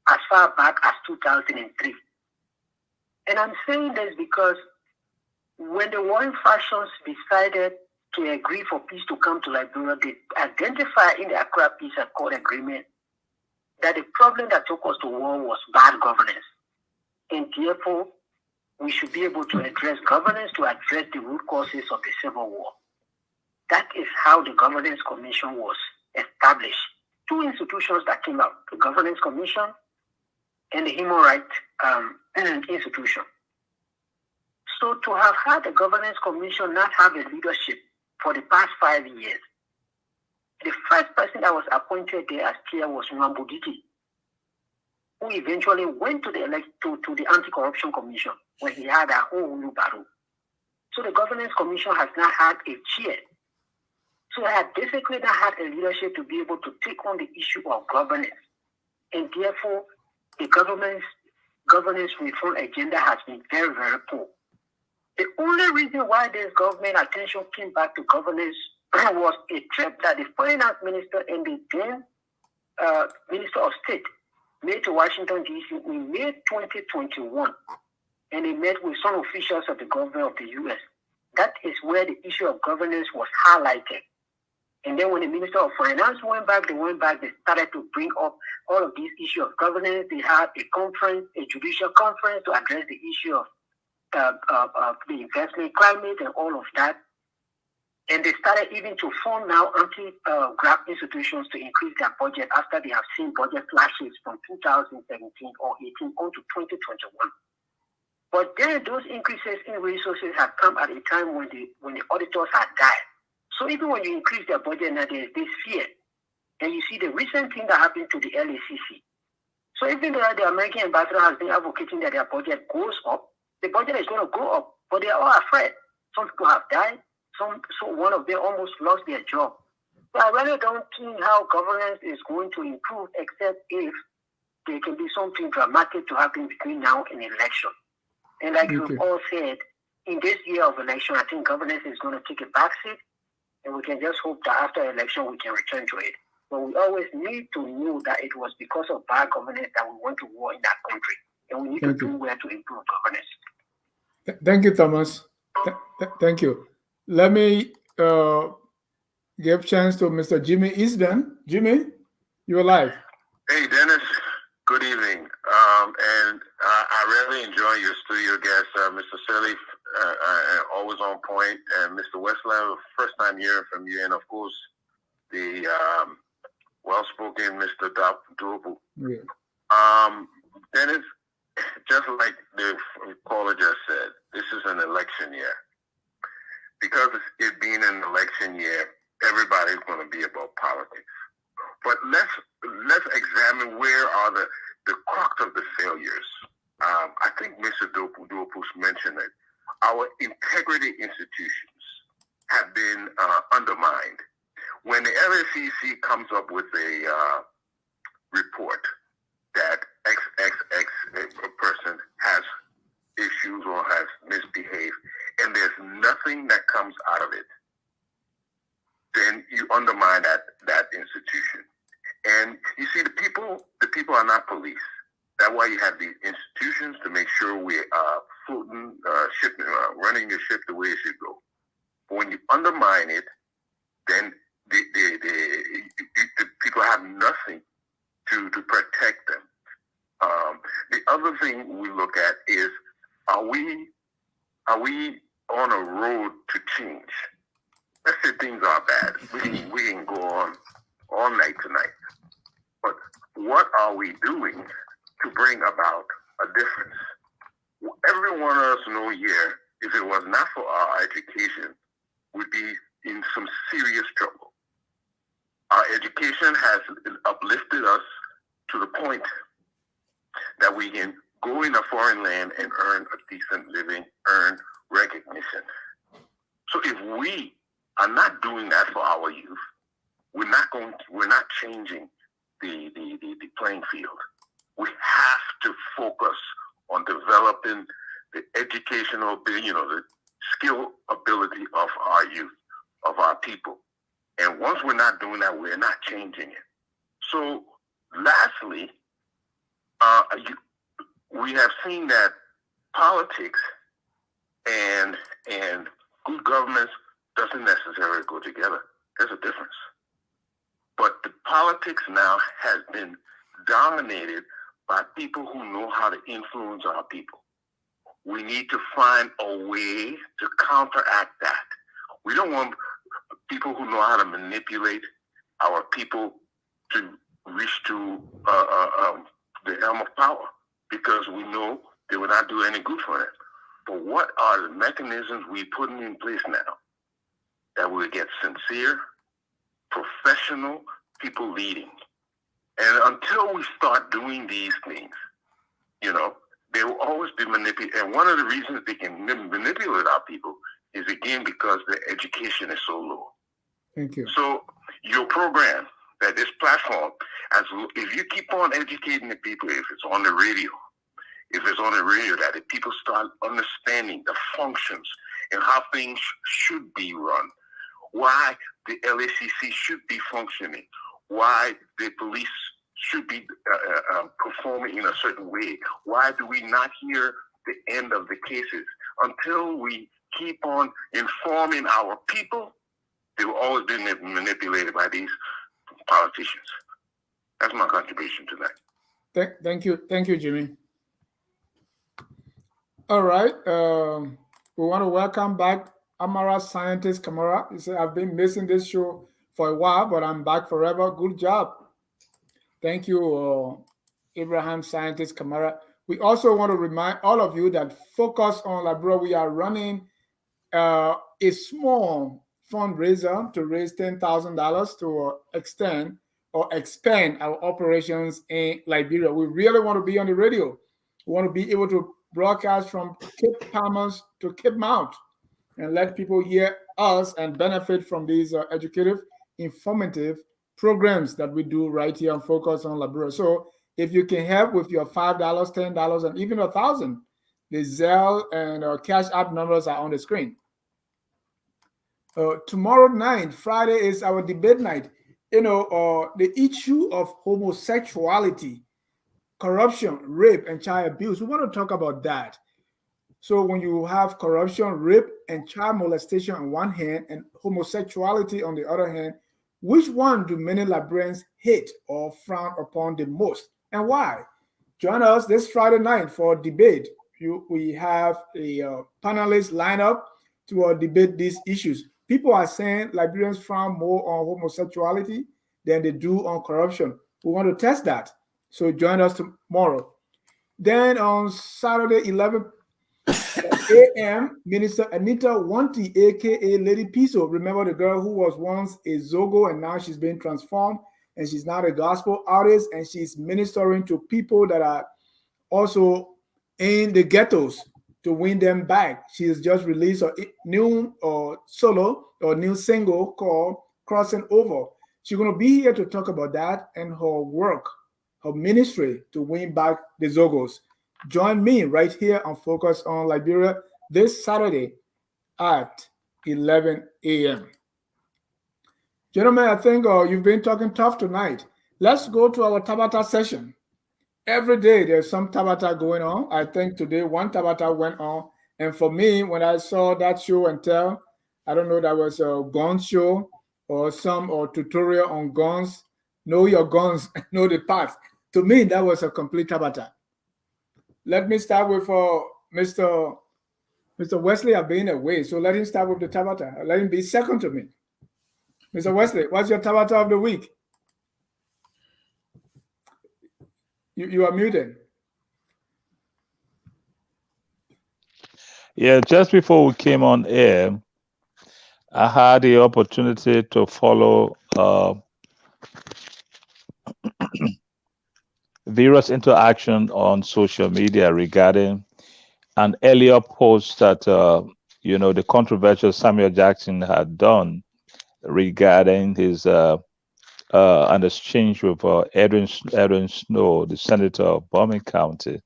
as far back as 2003. And I'm saying this because when the warring factions decided to agree for peace to come to Liberia, they identified in the Accra Peace Accord agreement that the problem that took us to war was bad governance. And therefore, we should be able to address governance to address the root causes of the Civil War. That is how the Governance Commission was established. Two institutions that came out, the Governance Commission and the Human Rights Institution. So to have had the Governance Commission not have a leadership for the past 5 years, the first person that was appointed there as chair was Nwambuditi, who eventually went to the Anti-Corruption Commission when he had a whole new battle. So the Governance Commission has not had a chair. So it had basically not had a leadership to be able to take on the issue of governance. And therefore, the governance reform agenda has been very, very poor. The only reason why this government attention came back to governance was a trip that the finance minister and the then Minister of State made to Washington, D.C. in May 2021. And they met with some officials of the government of the U.S. That is where the issue of governance was highlighted. And then when the Minister of Finance went back, they started to bring up all of these issues of governance. They had a conference, a judicial conference to address the issue of the investment climate and all of that. And they started even to form now anti-graft institutions to increase their budget after they have seen budget flashes from 2017 or 18 on to 2021. But then those increases in resources have come at a time when the auditors had died. So even when you increase their budget now, there is this fear. And you see the recent thing that happened to the LACC. So even though the American ambassador has been advocating that their budget goes up, the budget is going to go up, but they are all afraid. Some people have died. So one of them almost lost their job. So I really don't think how governance is going to improve except if there can be something dramatic to happen between now and election. And like you've all said, in this year of election, I think governance is going to take a backseat, and we can just hope that after election we can return to it. But we always need to know that it was because of bad governance that we went to war in that country, and we need to do well to improve governance. Thank you, Thomas. Thank you. Let me give chance to Mr. Jimmy Easton. Jimmy, you're live. Hey, Dennis. Good evening. And I really enjoy your studio guests, Mr. Sirleaf, always on point, and Mr. Westland, first time hearing from you, and of course the well-spoken Mr. Dobu. Yeah. Dennis, just like the caller just said, this is an election year. Because it being an election year, everybody's going to be about politics. But let's examine where are the crux of the failures. I think Mr. Dopus mentioned it. Our integrity institutions have been undermined. When the LACC comes up with a report that XXX person has issues or has misbehaved, and there's nothing that comes out of it, then you undermine that institution. And you see, the people are not police. That's why you have these institutions to make sure we're floating, running the ship the way it should go. But when you undermine it, then the people have nothing to protect them. The other thing we look at is, are we on a road to change? Let's say things are bad. We can go on all night tonight. But what are we doing to bring about a difference? Every one of us know here, if it was not for our education, we'd be in some serious trouble. Our education has uplifted us to the point that we can go in a foreign land and earn a decent living, earn recognition. So if we are not doing that for our youth, we're not changing the playing field. We have to focus on developing the educational, the skill ability of our youth, of our people. And once we're not doing that, we're not changing it. So lastly, we have seen that politics and good governance doesn't necessarily go together. There's a difference. But the politics now has been dominated by people who know how to influence our people. We need to find a way to counteract that. We don't want people who know how to manipulate our people to reach to the helm of power, because we know they will not do any good for them. But what are the mechanisms we putting in place now that will get sincere, professional people leading? And until we start doing these things, they will always be manipulated. And one of the reasons they can manipulate our people is, again, because their education is so low. Thank you. So your program, that this platform, if you keep on educating the people, if it's on the radio, that the people start understanding the functions and how things should be run, why the LACC should be functioning, why the police should be performing in a certain way, why do we not hear the end of the cases? Until we keep on informing our people, they will always be manipulated by these politicians. That's my contribution tonight. Thank you, Jimmy. All right. We want to welcome back Amara Scientist Kamara. He said, I've been missing this show for a while, but I'm back forever. Good job. Thank you, Abraham Scientist Kamara. We also want to remind all of you that Focus on Liberia, we are running a small fundraiser to raise $10,000 to extend or expand our operations in Liberia. We really want to be on the radio. We want to be able to broadcast from Cape Palmas to Cape Mount and let people hear us and benefit from these educative, informative programs that we do right here on Focus on Liberia. So if you can help with your $5, $10, and even $1,000, the Zelle and Cash App numbers are on the screen. Tomorrow night, Friday, is our debate night. The issue of homosexuality, corruption, rape, and child abuse. We want to talk about that. So when you have corruption, rape, and child molestation on one hand, and homosexuality on the other hand, which one do many Liberians hate or frown upon the most, and why? Join us this Friday night for debate. We have a panelist lineup to debate these issues. People are saying Liberians frown more on homosexuality than they do on corruption. We want to test that. So join us tomorrow. Then on Saturday, 11 a.m., Minister Anita Wanti, aka Lady Piso. Remember the girl who was once a Zogo and now she's been transformed and she's now a gospel artist and she's ministering to people that are also in the ghettos to win them back. She has just released a new solo or new single called Crossing Over. She's going to be here to talk about that and her work, her ministry to win back the Zogos. join me right here on Focus on Liberia this Saturday at 11 a.m. Gentlemen, I think you've been talking tough tonight. Let's go to our Tabata session. Every day there's some Tabata going on. I think today one Tabata went on. And for me, when I saw that show and tell, I don't know, that was a gun show or some tutorial on guns. Know your guns, know the parts. To me, that was a complete Tabata. Let me start with Mr. Wesley have been away, so let him start with the Tabata. Let him be second to me. Mr. Wesley, what's your Tabata of the week? You are muted. Yeah, just before we came on air, I had the opportunity to follow various interaction on social media regarding an earlier post that the controversial Samuel Jackson had done regarding his an exchange with Edwin Snow, the senator of Bowman County,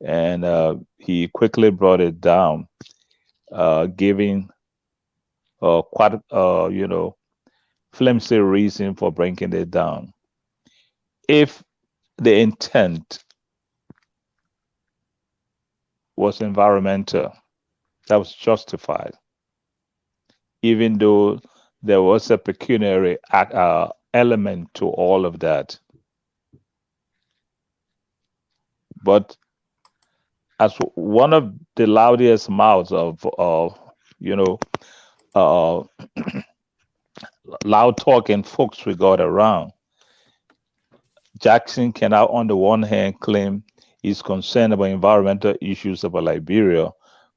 and he quickly brought it down, giving quite flimsy reason for bringing it down. If the intent was environmental, that was justified, even though there was a pecuniary element to all of that. But as one of the loudest mouths of loud talking folks we got around, Jackson can now, on the one hand, claim he's concerned about environmental issues about Liberia,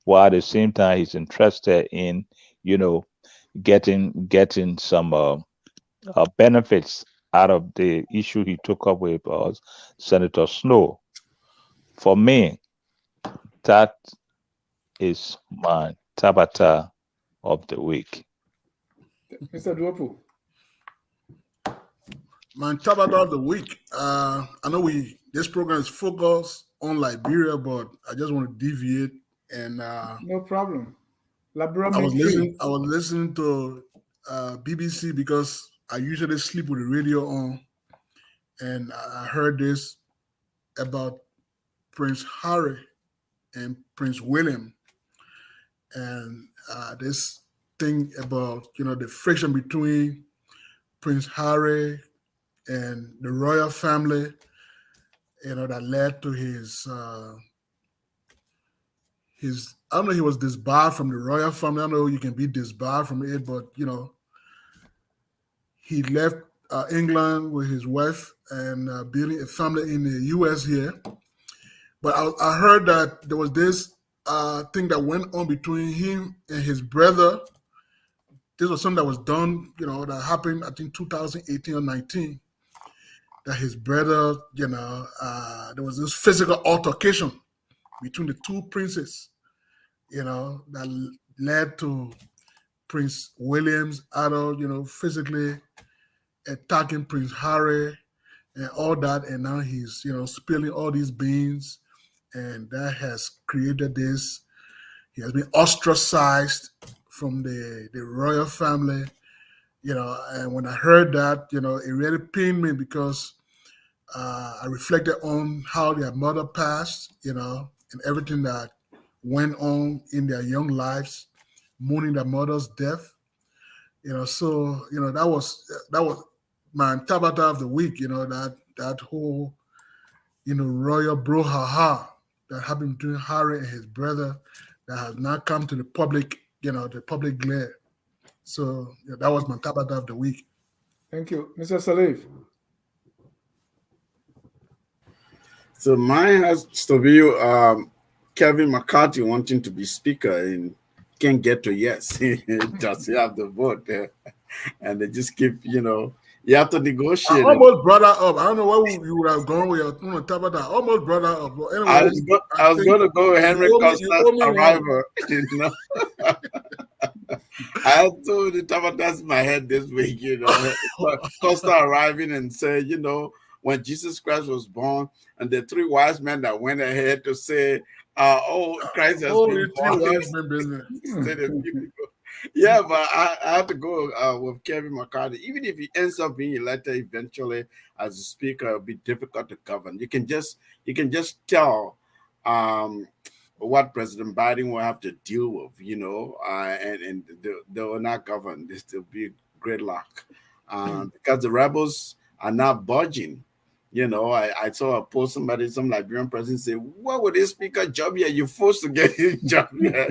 while at the same time he's interested in, getting some benefits out of the issue he took up with Senator Snow. For me, that is my Tabata of the week. Mr. Duopu. My Tabata of the week. I know this program is focused on Liberia, but I just want to deviate and no problem. I was listening to BBC because I usually sleep with the radio on, and I heard this about Prince Harry and Prince William, and this thing about the friction between Prince Harry and the royal family, that led to his I don't know, he was disbarred from the royal family. I know you can be disbarred from it, but he left England with his wife and building a family in the U.S. here. But I heard that there was this thing that went on between him and his brother. This was something that was done, that happened, I think, 2018 or 19. That his brother, there was this physical altercation between the two princes, that led to Prince William's adult, physically attacking Prince Harry and all that. And now he's, spilling all these beans, and that has created this. He has been ostracized from the royal family, and when I heard that, it really pained me because I reflected on how their mother passed, and everything that went on in their young lives, mourning their mother's death, so that was my Tabata of the week, that whole royal brouhaha that happened between Harry and his brother that has now come to the public, the public glare. So that was my Tabata of the week. Thank you. Mr. Salif. So mine has to be Kevin McCarthy wanting to be speaker and can't get to yes. Just you have the vote there. And they just keep, you have to negotiate. I almost brought her up. I don't know where you would have gone with your Tabata. I almost brought her up. But anyway, I was going to go with Henry Costa's arrival. I had two Tabatas in my head this week, Costa arriving and say, when Jesus Christ was born, and the three wise men that went ahead to say, "Oh, Christ has been the three born." wise men business. Instead of few people. Yeah, but I have to go with Kevin McCarthy. Even if he ends up being elected eventually as a speaker, it'll be difficult to govern. You can just tell what President Biden will have to deal with, and they will not govern. This will be gridlock because the rebels are not budging. I saw a post, some Liberian president say, "What would this speaker job here? You're forced to get his job here,"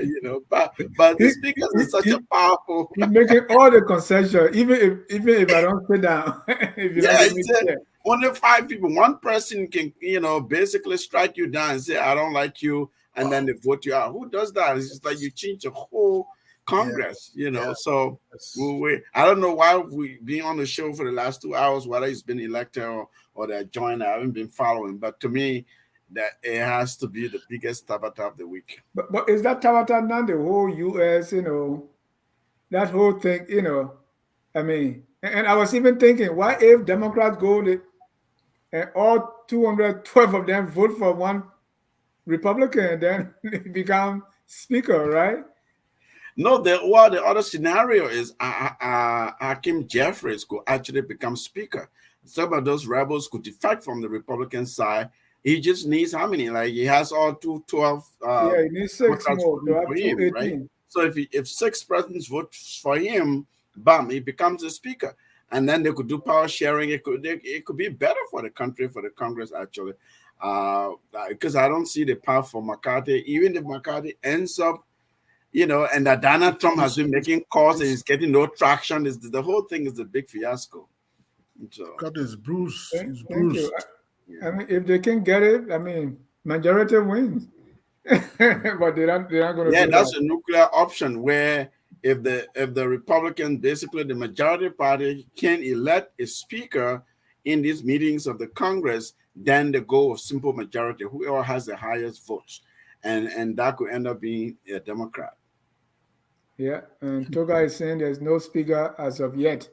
But the speaker is such a powerful. He's making all the concessions, even if I don't sit down. If you don't give me chair. Only 5 people. One person can, basically strike you down and say, "I don't like you," and then they vote you out. Who does that? It's just like you change the whole Congress, So I don't know why we've been on the show for the last 2 hours, whether he's been elected or they're joined. I haven't been following, but to me, that it has to be the biggest tabata of the week. But is that tabata not the whole U.S., that whole thing, I mean, and I was even thinking, why if Democrats go and all 212 of them vote for one Republican, then become speaker, right? No, the other scenario is Hakeem Jeffries could actually become speaker. Some of those rebels could defect from the Republican side. He just needs how many? Like he has all 212. Yeah, he needs 6 more to have 218. Right? So if 6 presidents vote for him, bam, he becomes a speaker. And then they could do power sharing. It could be better for the country, for the Congress actually, because I don't see the path for McCarthy. Even if McCarthy ends up, and that Donald Trump has been making calls and he's getting no traction. The whole thing is a big fiasco. So, God is Bruce. Thank you. I mean, if they can get it, I mean, majority wins. But they're not going to. Yeah, that's a nuclear option where if the Republican, basically the majority party, can elect a speaker in these meetings of the Congress, then they go with simple majority, whoever has the highest votes, and that could end up being a Democrat. Yeah, and Toga is saying there's no speaker as of yet.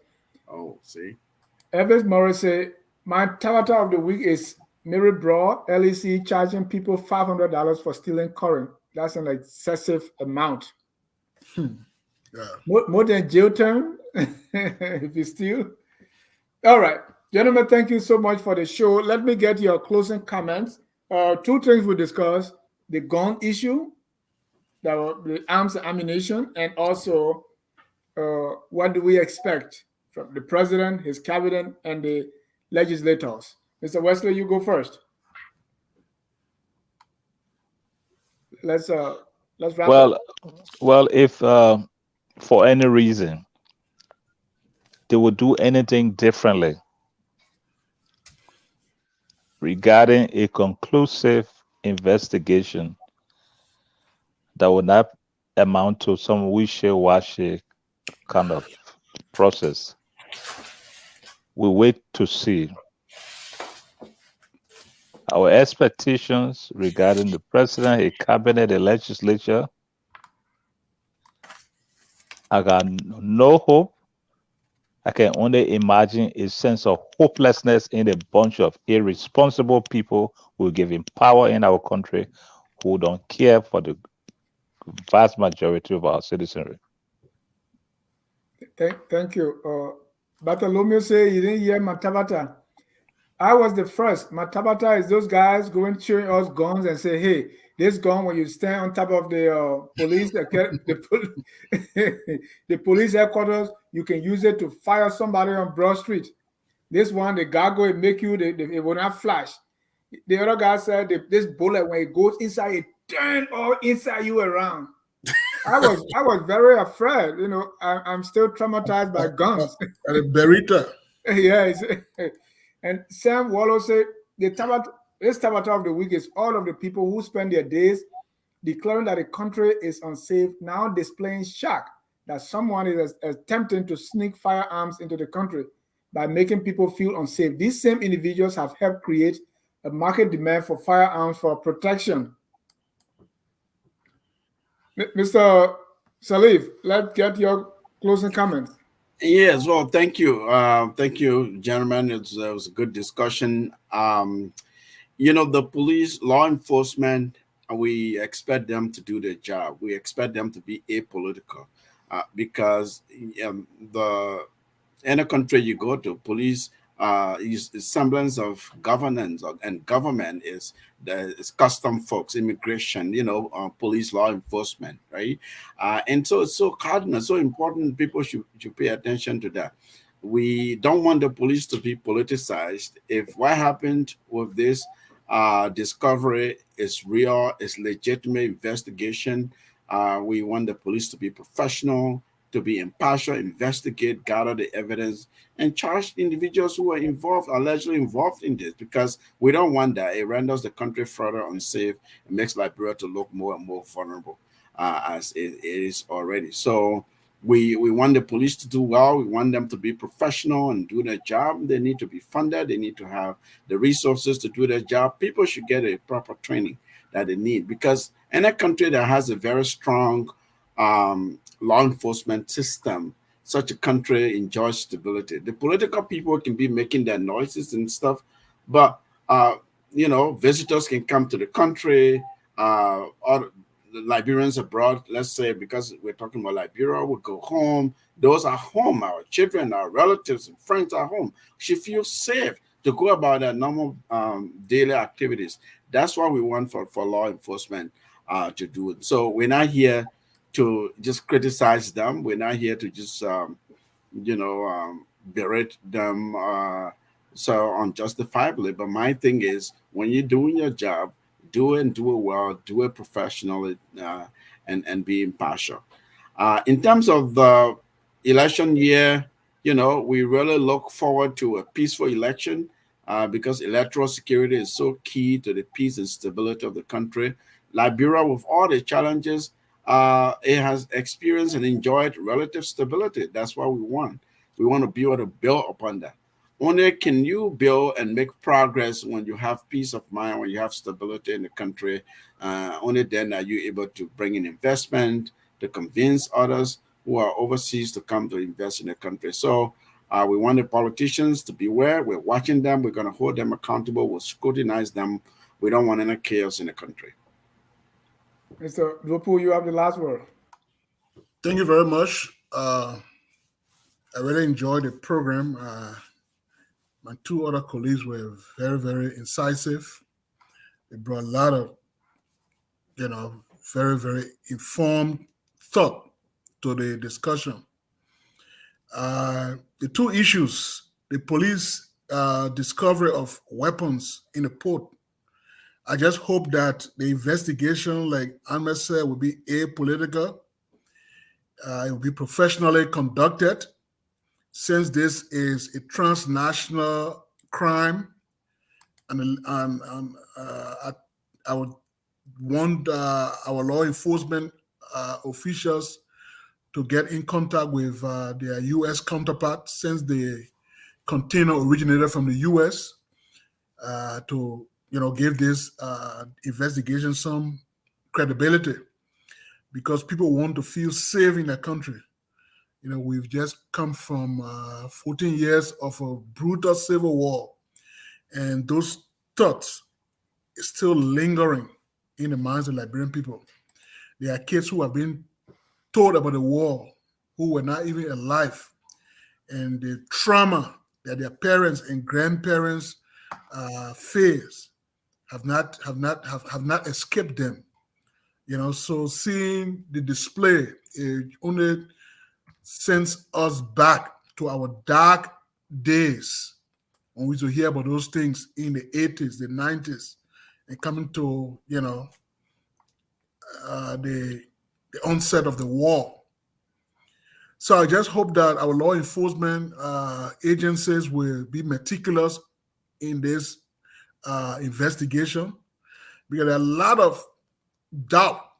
Oh, see. Evans Morris said, my tabata of the week is Mary Braw, LEC charging people $500 for stealing current. That's an excessive amount. Yeah. More than jail term if you steal. All right, gentlemen, thank you so much for the show. Let me get your closing comments. 2 things we discussed: the gun issue, the arms and ammunition, and also what do we expect from the president, his cabinet, and the legislators. Mr. Wesley, you go first. Let's wrap up. Well, if for any reason they would do anything differently regarding a conclusive investigation that would not amount to some wishy-washy kind of process, we wait to see. Our expectations regarding the president, a cabinet, a legislature, I got no hope. I can only imagine a sense of hopelessness in a bunch of irresponsible people who are giving power in our country, who don't care for the vast majority of our citizenry. Thank you. Bartholomew say you didn't hear Matabata. I was the first. Matabata is those guys going showing us guns and say, hey, this gun, when you stand on top of the police, the police headquarters, you can use it to fire somebody on Broad Street. This one, the goggle, it make you, it will not flash. The other guy said this bullet, when it goes inside, it turn all inside you around. I was very afraid. I'm still traumatized by guns. And a Beretta. Yes. And Sam Wallow said this tabata of the week is all of the people who spend their days declaring that the country is unsafe, now displaying shock that someone is attempting to sneak firearms into the country by making people feel unsafe. These same individuals have helped create a market demand for firearms for protection. Mr. Salif, let's get your closing comments. Yes, well, thank you. Thank you, gentlemen. It was a good discussion. The police, law enforcement, we expect them to do their job. We expect them to be apolitical because the any country you go to, police is semblance of governance and government is custom folks, immigration, police, law enforcement, right? And so it's so cardinal, so important. People should pay attention to that. We don't want the police to be politicized. If what happened with this discovery is real, is legitimate investigation, we want the police to be professional, to be impartial, investigate, gather the evidence, and charge individuals who are involved, allegedly involved in this, because we don't want that. It renders the country further unsafe. It makes Liberia to look more and more vulnerable as it is already. So we want the police to do well. We want them to be professional and do their job. They need to be funded. They need to have the resources to do their job. People should get a proper training that they need, because in a country that has a very strong law enforcement system, such a country enjoys stability. The political people can be making their noises and stuff, but visitors can come to the country, or the Liberians abroad, let's say, because we're talking about Liberia, will go home. Those are home. Our children, our relatives, and friends are home. She feels safe to go about their normal daily activities. That's what we want for law enforcement to do. So we're not here to just criticize them. We're not here to just berate them so unjustifiably. But my thing is, when you're doing your job, do it and do it well, do it professionally, and be impartial. In terms of the election year, we really look forward to a peaceful election because electoral security is so key to the peace and stability of the country. Liberia, with all the challenges, it has experienced and enjoyed relative stability. That's what we want. We want to be able to build upon that. Only can you build and make progress when you have peace of mind, when you have stability in the country. Only then are you able to bring in investment, to convince others who are overseas to come to invest in the country. So we want the politicians to beware. We're watching them. We're going to hold them accountable. We'll scrutinize them. We don't want any chaos in the country. Mr. Lupu, you have the last word. Thank you very much. I really enjoyed the program. My two other colleagues were very, very incisive. They brought a lot of, very, very informed thought to the discussion. The two issues, the police discovery of weapons in the port, I just hope that the investigation, like Ahmed said, will be apolitical. It will be professionally conducted, since this is a transnational crime, and I would want our law enforcement officials to get in contact with their U.S. counterparts, since the container originated from the U.S., to give this investigation some credibility, because people want to feel safe in their country. We've just come from 14 years of a brutal civil war, and those thoughts are still lingering in the minds of Liberian people. There are kids who have been told about the war who were not even alive, and the trauma that their parents and grandparents face have not escaped them. So seeing the display, it only sends us back to our dark days when we used to hear about those things in the 80s, the 90s, and coming to the onset of the war. So I just hope that our law enforcement agencies will be meticulous in this investigation, because there are a lot of doubt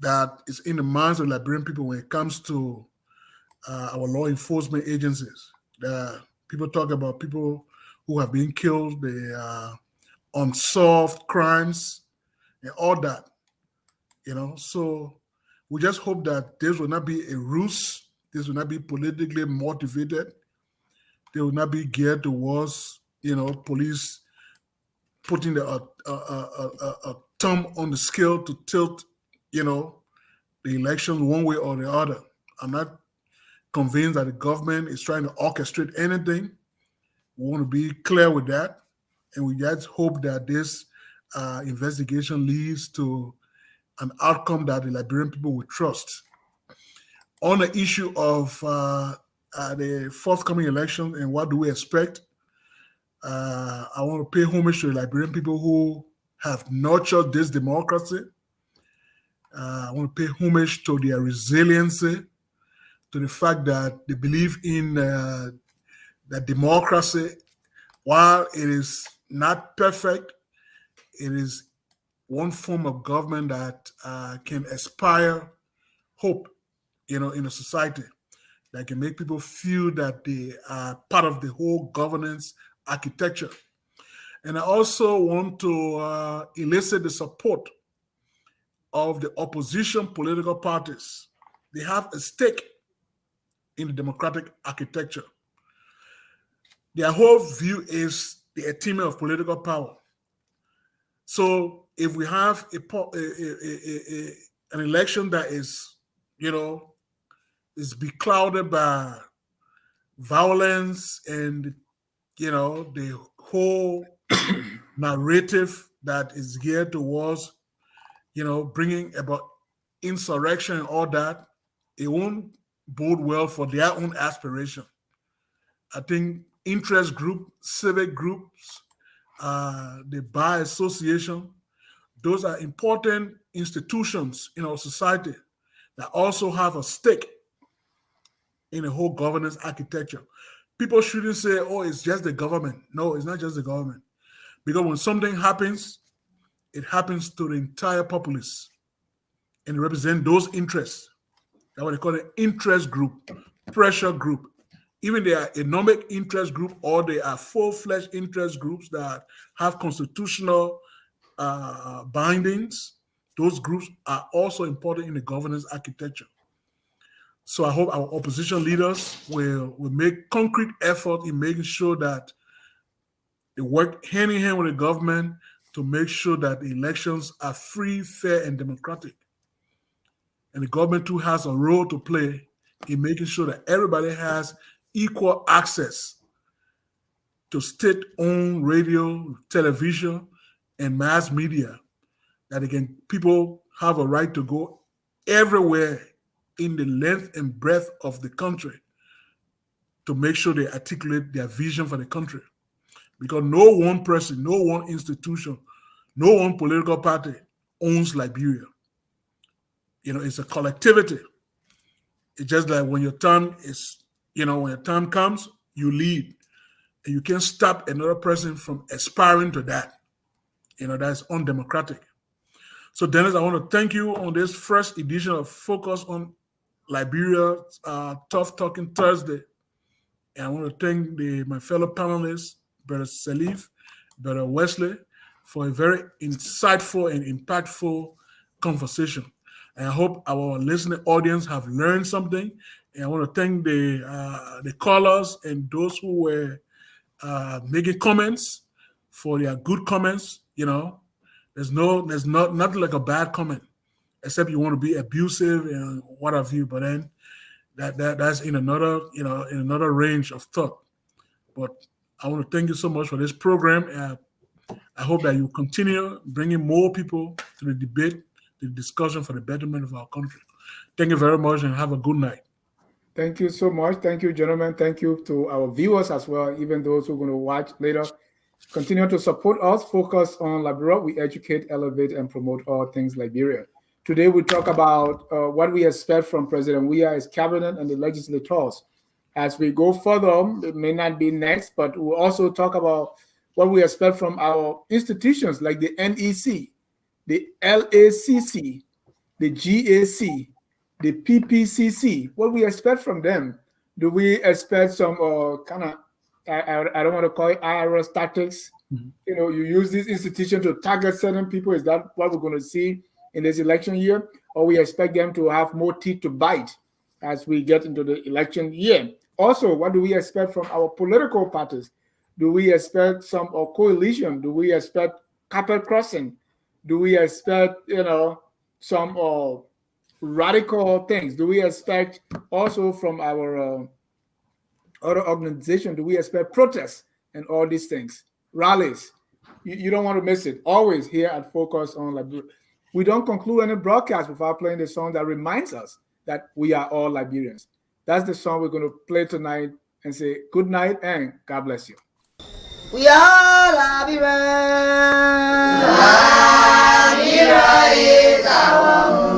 that is in the minds of Liberian people when it comes to our law enforcement agencies. People talk about people who have been killed, the unsolved crimes, and all that. So we just hope that this will not be a ruse This will not be politically motivated. They will not be geared towards, police putting a thumb on the scale to tilt, the election one way or the other. I'm not convinced that the government is trying to orchestrate anything. We want to be clear with that. And we just hope that this investigation leads to an outcome that the Liberian people will trust. On the issue of the forthcoming election and what do we expect, I want to pay homage to the Liberian people who have nurtured this democracy. I want to pay homage to their resiliency, to the fact that they believe in that democracy. While it is not perfect, it is one form of government that can inspire hope, in a society, that can make people feel that they are part of the whole governance architecture. And I also want to elicit the support of the opposition political parties. They have a stake in the democratic architecture. Their whole view is the attainment of political power. So if we have an election that is, is beclouded by violence and, the whole narrative that is geared towards, bringing about insurrection and all that, it won't bode well for their own aspiration. I think interest group, civic groups, the Bar Association, those are important institutions in our society that also have a stake in the whole governance architecture. People shouldn't say, oh, it's just the government. No, it's not just the government. Because when something happens, it happens to the entire populace and represent those interests. That's what they call an interest group, pressure group. Even they are economic interest group or they are full-fledged interest groups that have constitutional bindings. Those groups are also important in the governance architecture. So I hope our opposition leaders will make concrete effort in making sure that they work hand in hand with the government to make sure that the elections are free, fair, and democratic. And the government too has a role to play in making sure that everybody has equal access to state-owned radio, television, and mass media, that people have a right to go everywhere in the length and breadth of the country to make sure they articulate their vision for the country. Because no one person, no one institution, no one political party owns Liberia. It's a collectivity. It's just like when your time comes, you lead. And you can't stop another person from aspiring to that. That's undemocratic. So Dennis, I want to thank you on this first edition of Focus on Liberia, Tough Talking Thursday. And I want to thank my fellow panelists, Brother Salif, Brother Wesley, for a very insightful and impactful conversation. And I hope our listening audience have learned something. And I want to thank the callers and those who were making comments for their good comments. There's nothing like a bad comment, except you want to be abusive and what have you. But then that's in another range of thought. But I want to thank you so much for this program. I hope that you continue bringing more people to the debate, the discussion for the betterment of our country. Thank you very much and have a good night. Thank you so much. Thank you, gentlemen. Thank you to our viewers as well, even those who are going to watch later. Continue to support us. Focus on Liberia. We educate, elevate, and promote all things Liberia. Today, we talk about what we expect from President Weah, his cabinet, and the legislators. As we go further, it may not be next, but we'll also talk about what we expect from our institutions like the NEC, the LACC, the GAC, the PPCC. What we expect from them? Do we expect some kind of, I don't want to call it IRS tactics? Mm-hmm. You use this institution to target certain people. Is that what we're going to see in this election year? Or we expect them to have more teeth to bite as we get into the election year. Also, what do we expect from our political parties? Do we expect some coalition? Do we expect carpet crossing? Do we expect, some radical things? Do we expect also from our other organization? Do we expect protests and all these things, rallies? You don't want to miss it. Always here at Focus on Liberia. We don't conclude any broadcast without playing the song that reminds us that we are all Liberians. That's the song we're going to play tonight and say good night and God bless you. We are Liberians. Liberia is our home.